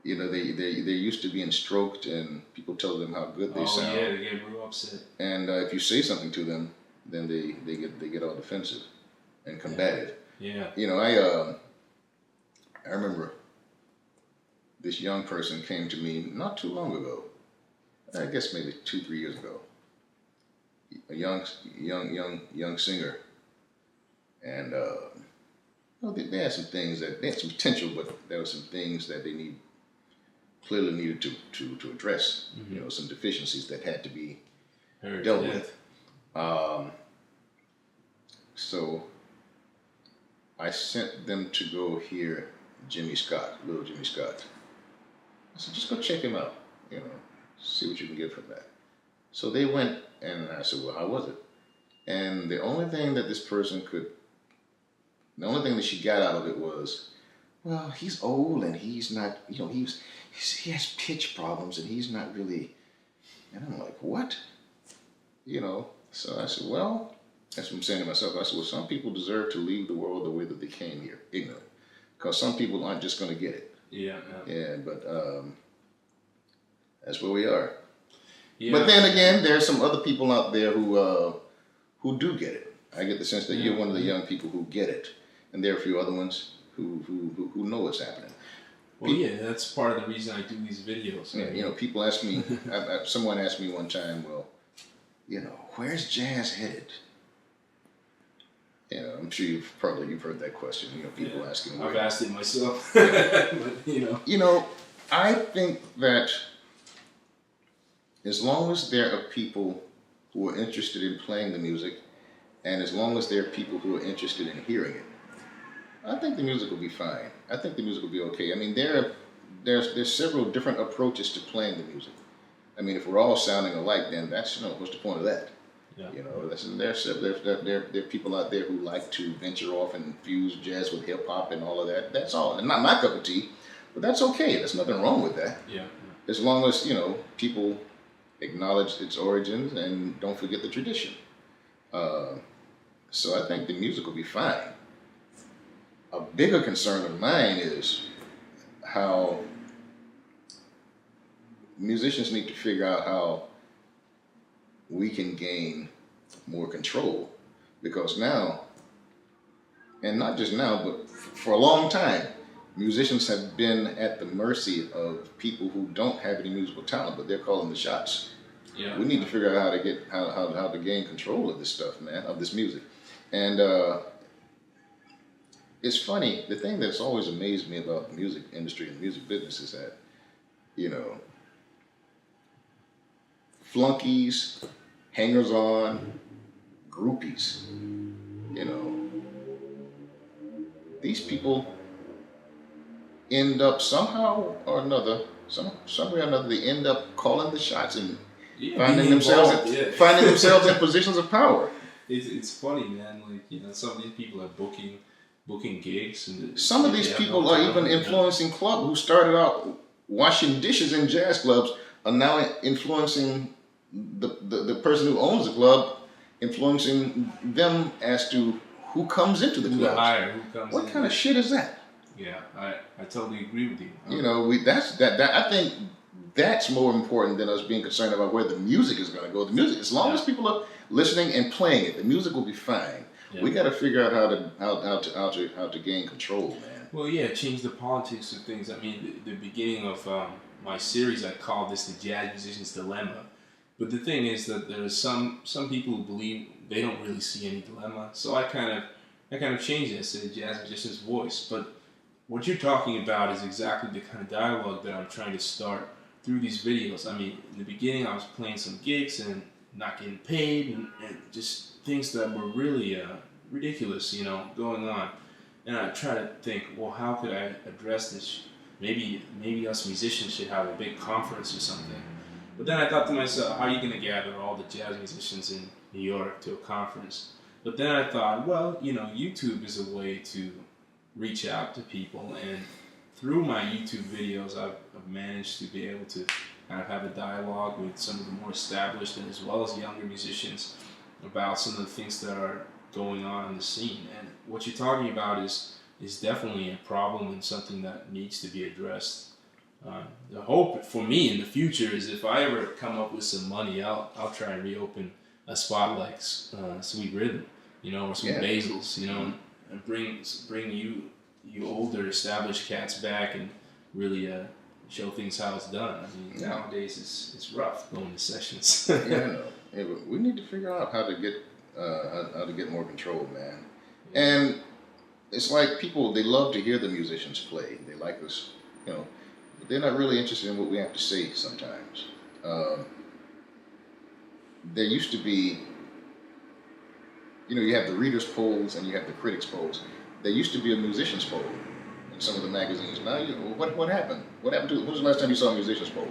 B: They used to being stroked, and people tell them how good they sound.
C: Oh yeah, they get real upset.
B: And if you say something to them, then they get all defensive and combative.
C: Yeah.
B: I remember this young person came to me not too long ago. I guess maybe 2-3 years ago. A young singer, and they had some things that they had some potential, but there were some things that they clearly needed to address.
C: Mm-hmm.
B: Some deficiencies that had to be
C: dealt
B: with. So I sent them to go hear little Jimmy Scott. I said, just go check him out, see what you can get from that. So they went, and I said, well, how was it? And the only thing that she got out of it was, well, he's old and he's not, he has pitch problems and he's not really, and I'm like, what? So I said, well, that's what I'm saying to myself. I said, well, some people deserve to leave the world the way that they came here, ignorant. Because some people aren't just going to get it.
C: Yeah.
B: Yeah, but that's where we are. Yeah. But then again, there's some other people out there who do get it. I get the sense that you're one of the young people who get it, and there are a few other ones who know what's happening.
C: Well, that's part of the reason I do these videos.
B: Yeah, people ask me. Someone asked me one time, well, where's jazz headed? I'm sure you've heard that question. People asking.
C: I've asked it myself. But,
B: I think that as long as there are people who are interested in playing the music, and as long as there are people who are interested in hearing it, I think the music will be fine. I think the music will be okay. I mean, there's several different approaches to playing the music. I mean, if we're all sounding alike, then that's what's the point of that? Yeah. There are people out there who like to venture off and fuse jazz with hip hop and all of that. That's all. And not my cup of tea, but that's okay. There's nothing wrong with that.
C: Yeah.
B: As long as people acknowledge its origins and don't forget the tradition. So I think the music will be fine. A bigger concern of mine is how musicians need to figure out how we can gain more control, because now, and not just now, but for a long time, musicians have been at the mercy of people who don't have any musical talent, but they're calling the shots.
C: Yeah.
B: We need to figure out how to gain control of this stuff, man, of this music. And it's funny, the thing that's always amazed me about the music industry and the music business is that, flunkies, hangers-on, groupies. You know, these people end up somehow or another, some way or another, they end up calling the shots and finding themselves in positions of power.
C: It's funny, man. Like, you know, some of these people are booking gigs, and
B: some of these people are even influencing clubs who started out washing dishes in jazz clubs are now influencing the person who owns the club, influencing them as to who comes into the club. What kind of shit is that?
C: Yeah, I totally agree with you.
B: You know, I think that's more important than us being concerned about where the music is going to go. The music, as long as people are listening and playing it, the music will be fine. Yeah. We got to figure out how to gain control, man.
C: Well, yeah, change the politics of things. I mean, the beginning of my series, I called this the Jazz Musician's Dilemma. But the thing is that there's some people who believe they don't really see any dilemma. So I kind of changed it to the Jazz Musician's Voice. But what you're talking about is exactly the kind of dialogue that I'm trying to start through these videos. I mean, in the beginning, I was playing some gigs and not getting paid, and just things that were really ridiculous, you know, going on. And I try to think, well, how could I address this? Maybe us musicians should have a big conference or something. But then I thought to myself, how are you going to gather all the jazz musicians in New York to a conference? But then I thought, well, you know, YouTube is a way to reach out to people, and through my YouTube videos, I've managed to be able to kind of have a dialogue with some of the more established and as well as younger musicians about some of the things that are going on in the scene. And what you're talking about is definitely a problem and something that needs to be addressed. The hope for me in the future is if I ever come up with some money, I'll try and reopen a spot like Sweet Rhythm, you know, or Sweet Basils, you know, and bring you older established cats back and really show things how it's done. I mean, nowadays it's rough going to sessions.
B: I know. Yeah, but we need to figure out how to get more control, man. And it's like people, they love to hear the musicians play. They like us, you know, but they're not really interested in what we have to say sometimes. There used to be, you know, you have the readers' polls and you have the critics' polls. There used to be a musicians' poll in some of the magazines. Now, what happened? What happened to it? When was the last time you saw a musicians' poll?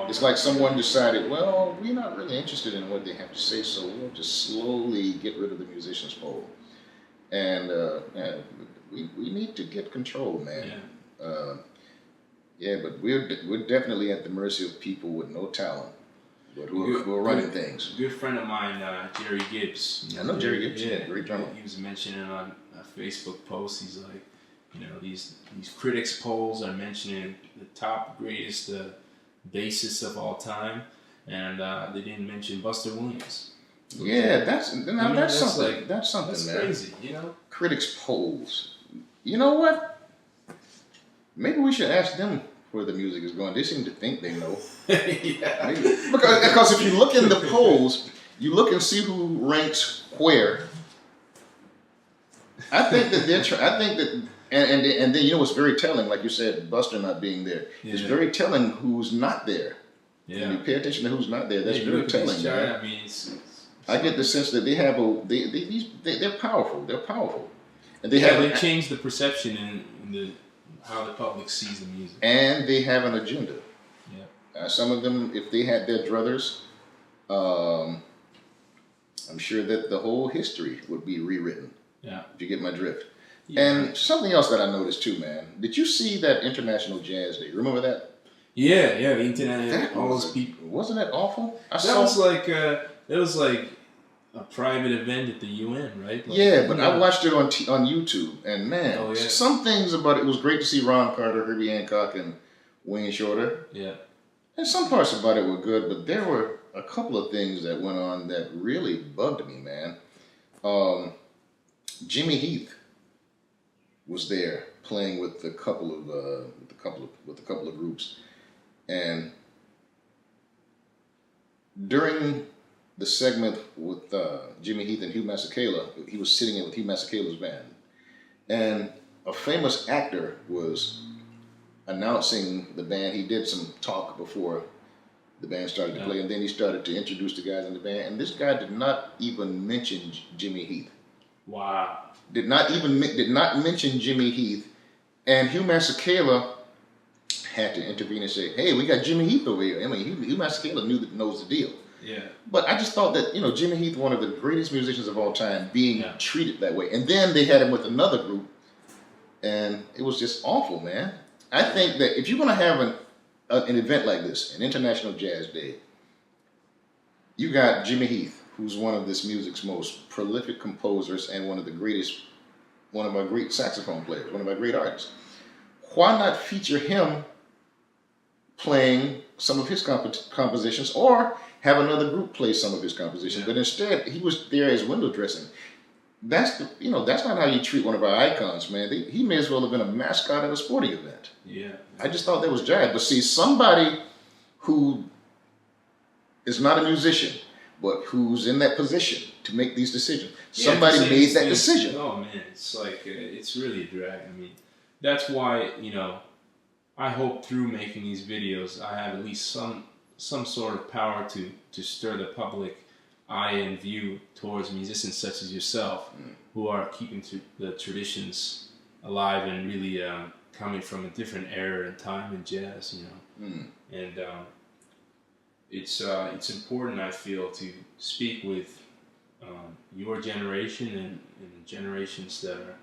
B: It's like someone decided, well, we're not really interested in what they have to say, so we'll just slowly get rid of the musicians' poll. And we need to get control, man. But we're definitely at the mercy of people with no talent, but who are running things.
C: A good friend of mine, Jerry Gibbs.
B: I know Jerry Gibbs. Yeah, great drummer.
C: He was mentioning on a Facebook post, he's like, you know, these critics polls are mentioning the top greatest bassists of all time, and they didn't mention Buster Williams.
B: Yeah, that's something. That's something,
C: that's
B: man.
C: Crazy, you know.
B: Critics polls. You know what? Maybe we should ask them where the music is going. They seem to think they know.
C: Yeah.
B: Because if you look in the polls, you look and see who ranks where. I think that and then you know what's very telling, like you said, Buster not being there. It's very telling who's not there. Yeah. When you pay attention to who's not there, that's very telling.
C: I mean,
B: I get the sense that they have they're powerful. They're powerful, and
C: they change the perception in how the public sees the music.
B: And they have an agenda.
C: Yeah.
B: Some of them, if they had their druthers, I'm sure that the whole history would be rewritten.
C: Yeah.
B: If you get my drift. Yeah. And something else that I noticed too, man. Did you see that International Jazz Day? Remember that?
C: Yeah, the internet. All those people.
B: Wasn't that awful?
C: That was like a private event at the UN, right? Like,
B: yeah, but I watched it on YouTube, and man, some things about it was great to see Ron Carter, Herbie Hancock, and Wayne Shorter.
C: Yeah.
B: And some parts about it were good, but there were a couple of things that went on that really bugged me, man. Jimmy Heath was there playing with a couple of groups, and during the segment with Jimmy Heath and Hugh Masekela, he was sitting in with Hugh Masekela's band, and a famous actor was announcing the band. He did some talk before The band started to play, and then he started to introduce the guys in the band. And this guy did not even mention Jimmy Heath.
C: Wow.
B: Did not mention Jimmy Heath. And Hugh Masekela had to intervene and say, "Hey, we got Jimmy Heath over here." I mean, Hugh Masekela knows the deal.
C: Yeah.
B: But I just thought that, Jimmy Heath, one of the greatest musicians of all time, being treated that way. And then they had him with another group, and it was just awful, man. I think that if you're going to have an event like this, an International Jazz Day, you got Jimmy Heath, who's one of this music's most prolific composers and one of our great saxophone players, one of our great artists. Why not feature him playing some of his compositions, or have another group play some of his compositions? But instead, he was there as window dressing. That's not how you treat one of our icons, man. He may as well have been a mascot at a sporting event.
C: Yeah.
B: I just thought that was jive. But see, somebody who is not a musician, but who's in that position to make these decisions, somebody made that decision.
C: Oh man, it's like it's really a drag. I mean, that's why I hope through making these videos, I have at least some sort of power to stir the public eye and view towards musicians such as yourself, who are keeping the traditions alive and really coming from a different era and time in jazz, and it's important, I feel, to speak with your generation and generations that are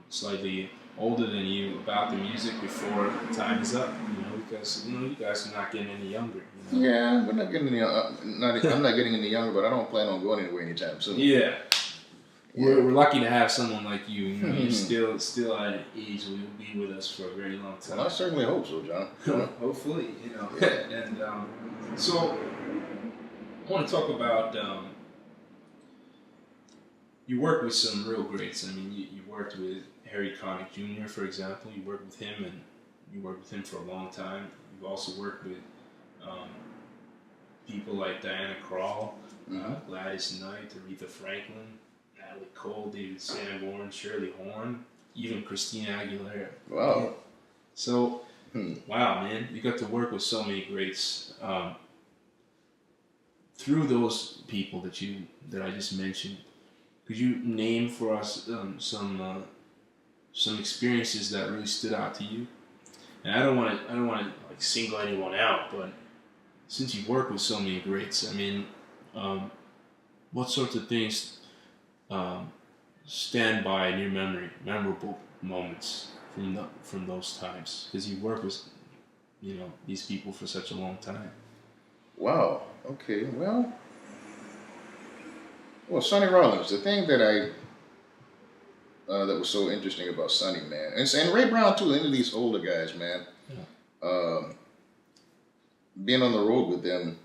C: slightly older than you about the music before time is up, because you guys are not getting any younger.
B: Yeah, we're not getting any. I'm not getting any younger, but I don't plan on going anywhere anytime soon.
C: Yeah, we're lucky to have someone like you. You're still at an age where you'll be with us for a very long time.
B: Well, I certainly hope so, John.
C: Hopefully, and so I want to talk about. You work with some real greats. I mean, you worked with Harry Connick Jr., for example. You worked with him, and you worked with him for a long time. You've also worked with people like Diana Krall, Gladys Knight, Aretha Franklin, Natalie Cole, David Sanborn, Shirley Horn, even Christina Aguilera.
B: Wow.
C: So, wow, man, you got to work with so many greats. Through those people that I just mentioned, could you name for us some experiences that really stood out to you? And I don't want to like single anyone out, but since you work with so many greats, I mean, what sorts of things stand by in your memory, memorable moments from those times? Because you work with these people for such a long time.
B: Wow. Okay. Well, Sonny Rollins. The thing that that was so interesting about Sonny, man, and Ray Brown too. Any of these older guys, man. Yeah. Being on the road with them,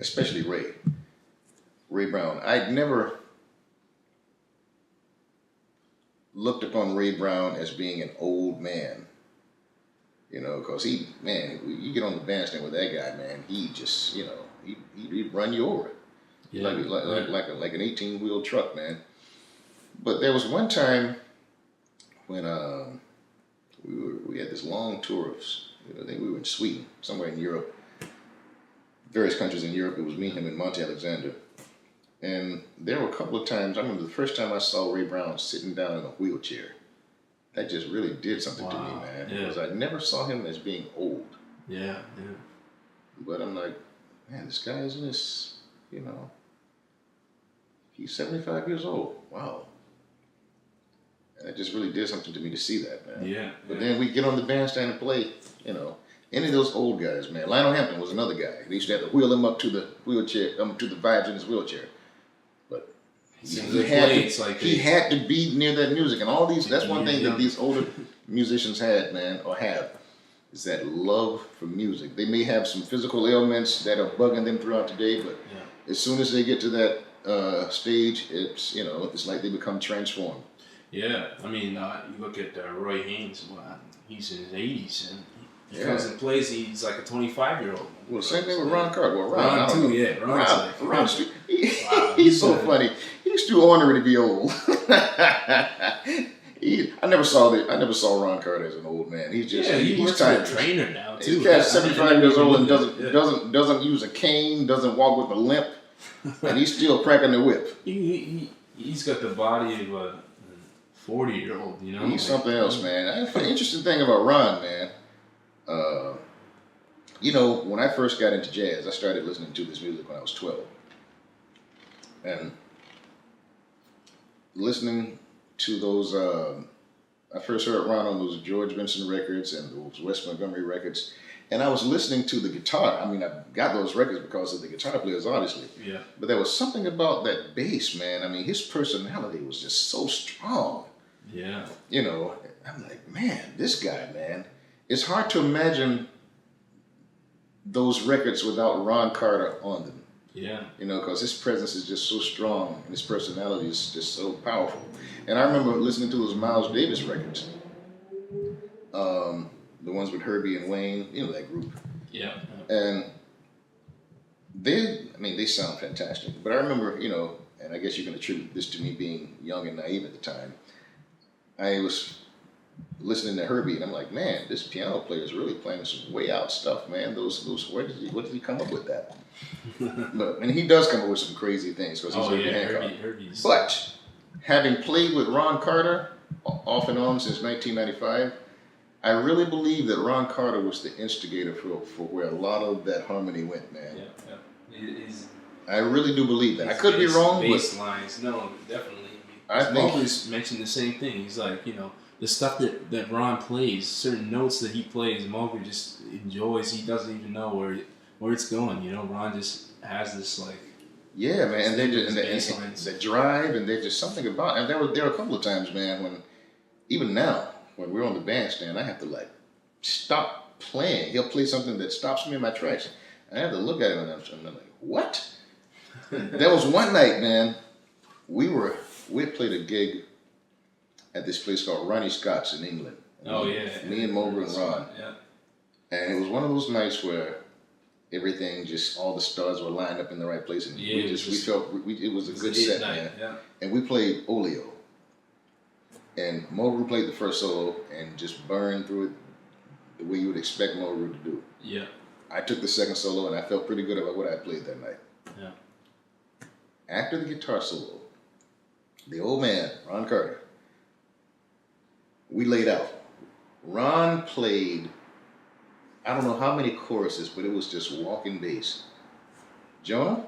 B: especially Ray Brown. I'd never looked upon Ray Brown as being an old man. Because you get on the bandstand with that guy, man. He just, he'd run you over. Yeah. Like an 18-wheel truck, man. But there was one time when we had this long tour of, I think we were in Sweden, somewhere in Europe, various countries in Europe. It was me, him, and Monty Alexander. And there were a couple of times, I remember the first time I saw Ray Brown sitting down in a wheelchair. That just really did something to me, man. Yeah. Because I never saw him as being old.
C: Yeah.
B: But I'm like, man, this guy is in his, he's 75 years old. Wow. And it just really did something to me to see that, man.
C: Yeah.
B: But then we get on the bandstand and play, any of those old guys, man. Lionel Hampton was another guy. They used to have to wheel him up to the wheelchair, to the vibes in his wheelchair. But he had to be near that music. And all these, that's one thing that these older musicians had, man, or have, is that love for music. They may have some physical ailments that are bugging them throughout the day, but as soon as they get to that stage, it's, it's like they become transformed.
C: Yeah, I mean, you look at Roy Haynes. Well, he's in his 80s, and he comes and plays. He's like a 25-year-old.
B: Well, same thing with Ron Carter. Well,
C: Ron too, yeah.
B: He's so funny. He's too ornery to be old. I never saw Ron Carter as an old man. He's just
C: he
B: he's
C: works
B: timeless.
C: as a trainer now too.
B: He's 75 years old and doesn't use a cane, doesn't walk with a limp, and he's still cracking the whip.
C: He's got the body of a 40-year-old. You know,
B: He's something else, man. The interesting thing about Ron, man. You know, when I first got into jazz, I started listening to this music when I was 12, and listening to those. I first heard Ron on those George Benson records and those Wes Montgomery records, and I was listening to the guitar. I mean, I got those records because of the guitar players, obviously.
C: Yeah.
B: But there was something about that bass, man. I mean, his personality was just so strong.
C: Yeah.
B: You know, I'm like, man, this guy, man. It's hard to imagine those records without Ron Carter on them.
C: Yeah.
B: You know, because his presence is just so strong and his personality is just so powerful. And I remember listening to those Miles Davis records, the ones with Herbie and Wayne, you know, that group.
C: Yeah.
B: And they sound fantastic. But I remember, you know, and I guess you can attribute this to me being young and naive at the time. I was listening to Herbie, and I'm like, man, this piano player is really playing some way out stuff, man. What did he come up with that? And he does come up with some crazy things because he's Herbie Hancock.
C: Herbie's.
B: But having played with Ron Carter off and on since 1995, I really believe that Ron Carter was the instigator for where a lot of that harmony went, man.
C: Yeah.
B: I really do believe that. I could be wrong,
C: bass lines. No, definitely.
B: I think
C: Mobley's mentioned the same thing. He's like, you know, the stuff that Ron plays, certain notes that he plays, Mobley just enjoys. He doesn't even know where it's going. You know, Ron just has this like.
B: Yeah, man, and they drive, and there's just something about. And there were a couple of times, man, when even now when we're on the bandstand, I have to like stop playing. He'll play something that stops me in my tracks. I have to look at him, and I'm like, what? There was one night, man. We had played a gig at this place called Ronnie Scott's in England.
C: Oh yeah.
B: Me and Mober and Ron.
C: Yeah.
B: And it was one of those nights where everything just all the stars were lined up in the right place, and we felt it was a good set, man.
C: Yeah.
B: And we played Oleo. And Mober played the first solo and just burned through it the way you would expect Mober to do.
C: Yeah.
B: I took the second solo and I felt pretty good about what I played that night.
C: Yeah.
B: After the guitar solo, the old man, Ron Carter, we laid out. Ron played, I don't know how many choruses, but it was just walking bass. Jonah,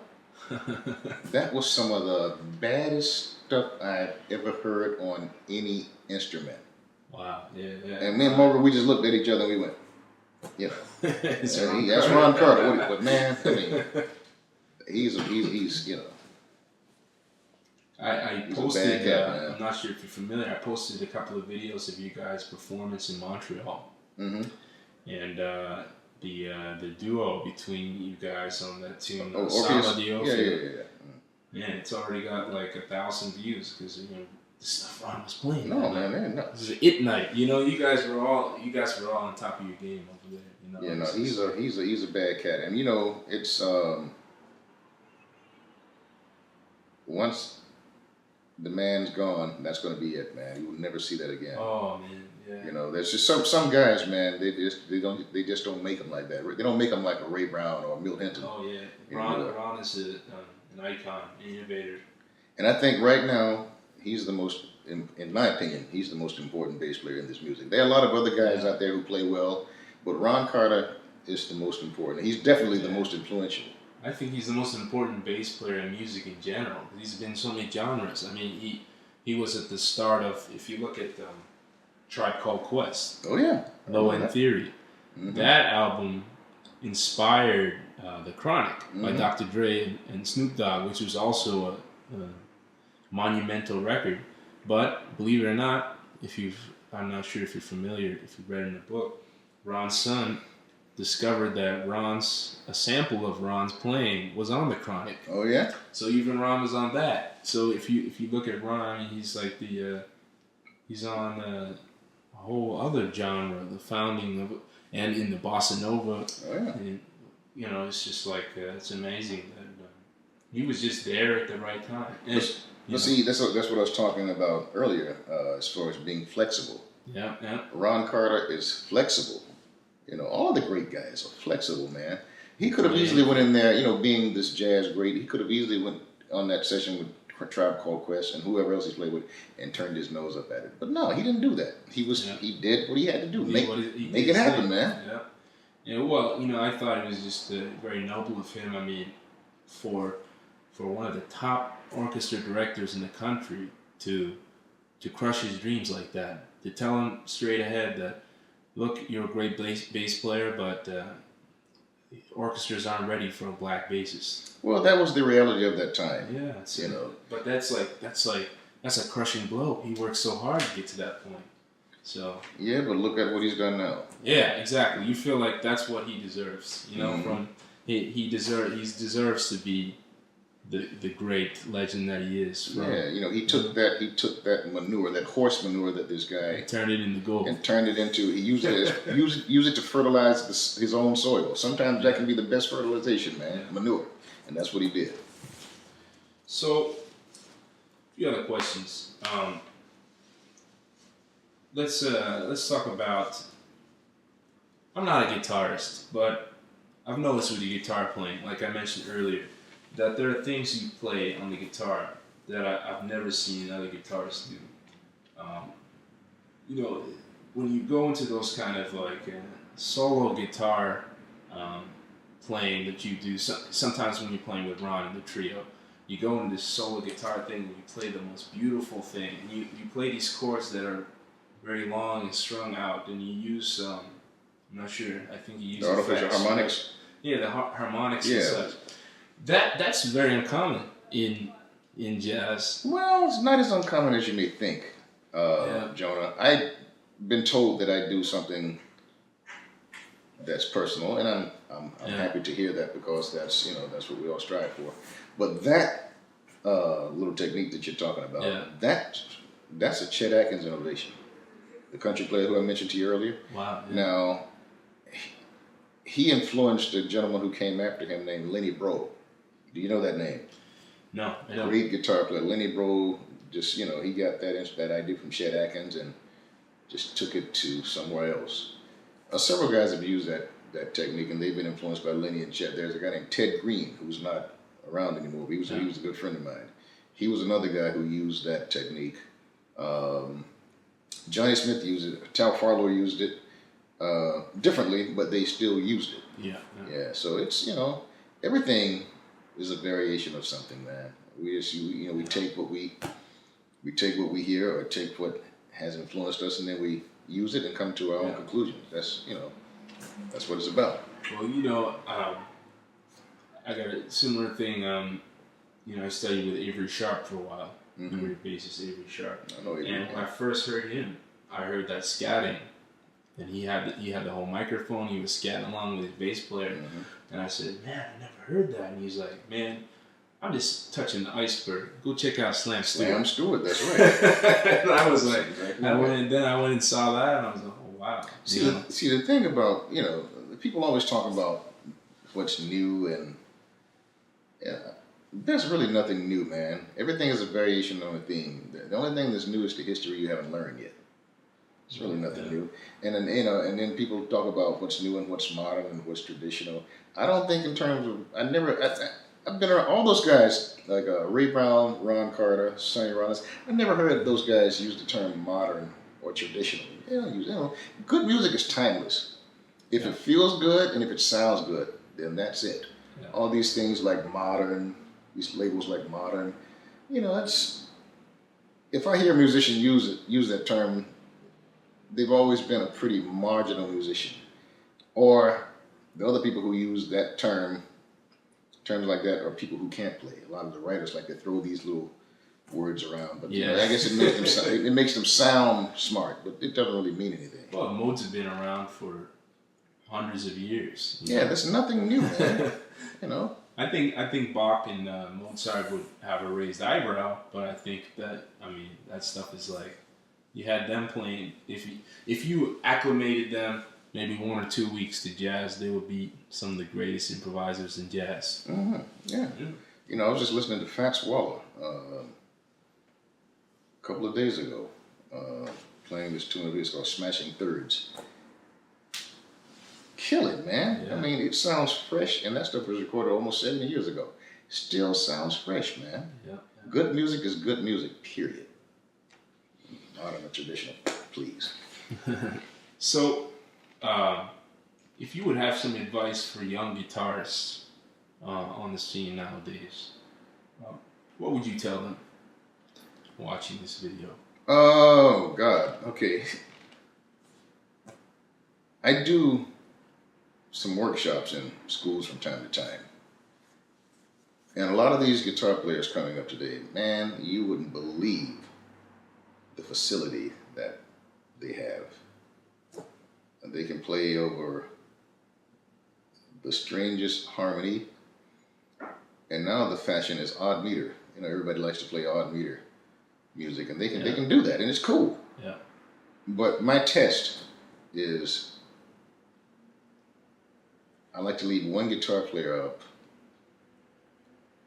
B: that was some of the baddest stuff I've ever heard on any instrument.
C: Wow. Yeah.
B: And me and Mober, we just looked at each other and we went, you know. That's Ron Carter. But man, I mean, he's you know.
C: I posted, I'm not sure if you're familiar, I posted a couple of videos of you guys' performance in Montreal.
B: Mm-hmm.
C: And the duo between you guys on that tune,
B: Orpheus.
C: Yeah. Man, it's already got like 1,000 views because, you know, the stuff Ron was playing.
B: No, man.
C: This is it night. You know, you guys were all on top of your game over there. You know?
B: Yeah, no, he's a bad cat. And, you know, it's, once the man's gone, that's going to be it, man. You will never see that again.
C: Oh man, yeah.
B: You know, there's just some guys, man. They just don't make them like that. They don't make them like a Ray Brown or a Milt Hinton.
C: Oh yeah, Ron is an icon, an innovator.
B: And I think right now he's the most, in my opinion, he's the most important bass player in this music. There are a lot of other guys out there who play well, but Ron Carter is the most important. He's definitely the most influential.
C: I think he's the most important bass player in music in general. He's been so many genres. I mean, he was at the start of, if you look at Tribe Called Quest.
B: Oh yeah.
C: Low End Theory. Mm-hmm. That album inspired The Chronic by Dr. Dre and Snoop Dogg, which was also a monumental record. But believe it or not, I'm not sure if you're familiar, if you've read in the book, Ron's son discovered that a sample of Ron's playing was on The Chronic.
B: Oh yeah.
C: So even Ron was on that. So if you look at Ron, I mean, he's like he's on a whole other genre, the founding of, and in the bossa nova.
B: Oh yeah.
C: And, you know, it's just like it's amazing that He was just there at the right time. And,
B: But see, that's what I was talking about earlier, as far as being flexible.
C: Yeah, yeah.
B: Ron Carter is flexible. All the great guys are flexible, man. He could have easily went in there, being this jazz great. He could have easily went on that session with Tribe Called Quest and whoever else he played with and turned his nose up at it. But no, he didn't do that. He did what he had to do. Make it happen, man.
C: Yeah. Yeah. Well, I thought it was just very noble of him. I mean, for one of the top orchestra directors in the country to crush his dreams like that, to tell him straight ahead that, look, you're a great bass player, but orchestras aren't ready for a black bassist.
B: Well, that was the reality of that time.
C: Yeah, But that's a crushing blow. He worked so hard to get to that point. So.
B: Yeah, but look at what he's done now.
C: Yeah, exactly. You feel like that's what he deserves. He deserves to be the great legend that he is.
B: He took that manure, that horse manure that this guy
C: turned it into gold,
B: and turned it into. He used it to fertilize his own soil. Sometimes that can be the best fertilization, man. Yeah. Manure, and that's what he did.
C: So, a few other questions. Let's talk about. I'm not a guitarist, but I've noticed with your guitar playing, like I mentioned earlier, that there are things you play on the guitar that I've never seen other guitarists do. When you go into those kind of like solo guitar playing that you do, sometimes when you're playing with Ron in the trio, you go into this solo guitar thing and you play the most beautiful thing. And you play these chords that are very long and strung out, and you use, I'm not sure, I think you use
B: the artificial harmonics.
C: Yeah, the harmonics and such. That's very uncommon in jazz.
B: Well, it's not as uncommon as you may think, Jonah. I've been told that I do something that's personal, and I'm happy to hear that, because that's what we all strive for. But that little technique that you're talking about, that's a Chet Atkins innovation, the country player who I mentioned to you earlier.
C: Wow. Yeah.
B: Now, he influenced a gentleman who came after him named Lenny Breau. Do you know that name?
C: No, I don't.
B: Great guitar player. Lenny Breau, just, he got that idea from Chet Atkins and just took it to somewhere else. Several guys have used that technique, and they've been influenced by Lenny and Chet. There's a guy named Ted Green, who's not around anymore, but he was a good friend of mine. He was another guy who used that technique. Johnny Smith used it. Tal Farlow used it differently, but they still used it. Yeah. So it's, everything is a variation of something, man. We just we take what we hear, or take what has influenced us, and then we use it and come to our own conclusions. That's what it's about.
C: Well, I got a similar thing. I studied with Avery Sharp for a while. Mm-hmm. Great bassist Avery Sharp.
B: I know Avery.
C: And when I first heard him, I heard that scatting, and he had the whole microphone. He was scatting along with his bass player, and I said, "Man, I never heard that." And he's like, "Man, I'm just touching the iceberg. Go check out Slam Stewart."
B: Slam Stewart, that's right.
C: And I was like, I went and saw that, and I was like, "Oh wow."
B: See, the thing about people always talk about what's new, and there's really nothing new, man. Everything is a variation on a theme. The only thing that's new is the history you haven't learned yet. It's really nothing new. And then and then people talk about what's new and what's modern and what's traditional. I don't think in terms of I've been around all those guys like Ray Brown, Ron Carter, Sonny Rollins. I never heard those guys use the term modern or traditional. Good music is timeless. If it feels good and if it sounds good, then that's it. Yeah. All these things like modern, these labels like modern, it's. If I hear a musician use that term, they've always been a pretty marginal musician. Or the other people who use that terms like that are people who can't play. A lot of the writers like to throw these little words around, but I guess it makes them sound smart, but it doesn't really mean anything.
C: Well, modes have been around for hundreds of years.
B: Yeah, that's nothing new, man.
C: I think Bach and Mozart would have a raised eyebrow, but I think that stuff is like, you had them playing. If you acclimated them maybe 1 or 2 weeks to jazz, they would be some of the greatest improvisers in jazz.
B: Mm-hmm. Yeah. You know, I was just listening to Fats Waller a couple of days ago, playing this tune of his called Smashing Thirds. Kill it, man.
C: Yeah.
B: I mean, it sounds fresh, and that stuff was recorded almost 70 years ago. Still sounds fresh, man.
C: Yeah.
B: Good music is good music, period. Not on a traditional, please.
C: So, if you would have some advice for young guitarists on the scene nowadays, what would you tell them watching this video?
B: Oh, God. Okay. I do some workshops in schools from time to time. And a lot of these guitar players coming up today, man, you wouldn't believe the facility that they have. And they can play over the strangest harmony. And now the fashion is odd meter. You know, everybody likes to play odd meter music, and they can do that, and it's cool.
C: Yeah.
B: But my test is I like to leave one guitar player up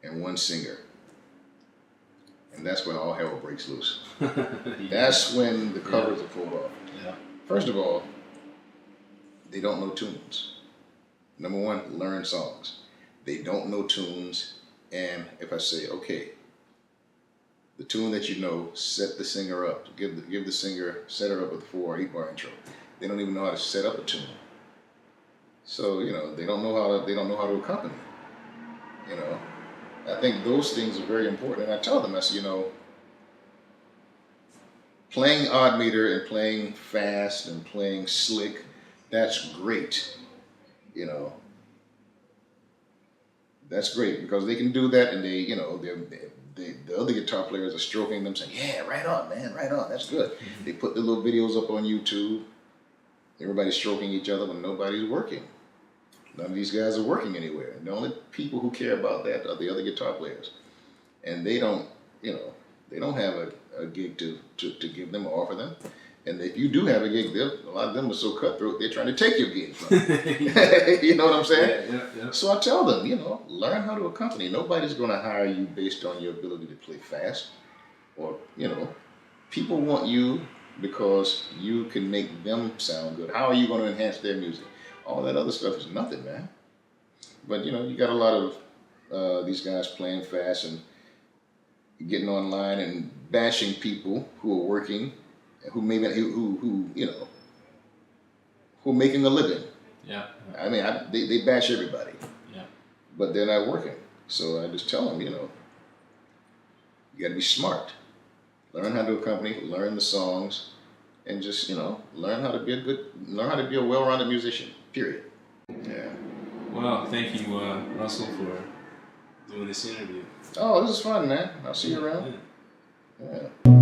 B: and one singer. And that's when all hell breaks loose. That's when the covers are pulled off.
C: Yeah.
B: First of all, they don't know tunes. Number one, learn songs. They don't know tunes, and if I say, okay, the tune that you know, set the singer up. Give the singer, set her up with a 4 or 8 bar intro. They don't even know how to set up a tune. So, you know, they don't know how to accompany. You know, I think those things are very important. And I tell them, I say, you know, playing odd meter and playing fast and playing slick, that's great. You know, that's great because they can do that, and they, you know, the other guitar players are stroking them, saying, "Yeah, right on, man, right on. That's good." Mm-hmm. They put the little videos up on YouTube. Everybody's stroking each other when nobody's working. None of these guys are working anywhere. And the only people who care about that are the other guitar players. And they don't, you know, they don't have a gig to give them or offer them. And if you do have a gig, a lot of them are so cutthroat, they're trying to take your gig from you. You know what I'm saying?
C: Yeah.
B: So I tell them, you know, learn how to accompany. Nobody's going to hire you based on your ability to play fast. Or, you know, people want you because you can make them sound good. How are you going to enhance their music? All that other stuff is nothing, man. But, you know, you got a lot of these guys playing fast and getting online and bashing people who are working, who you know, who are making a living.
C: Yeah.
B: I mean, they bash everybody.
C: Yeah.
B: But they're not working. So I just tell them, you know, you got to be smart. Learn how to accompany, learn the songs, and just, you know, learn how to be a well-rounded musician, period. Yeah.
C: Well, thank you, Russell, for doing this interview.
B: Oh, this is fun, man. I'll see you around.
C: Yeah.
B: Yeah.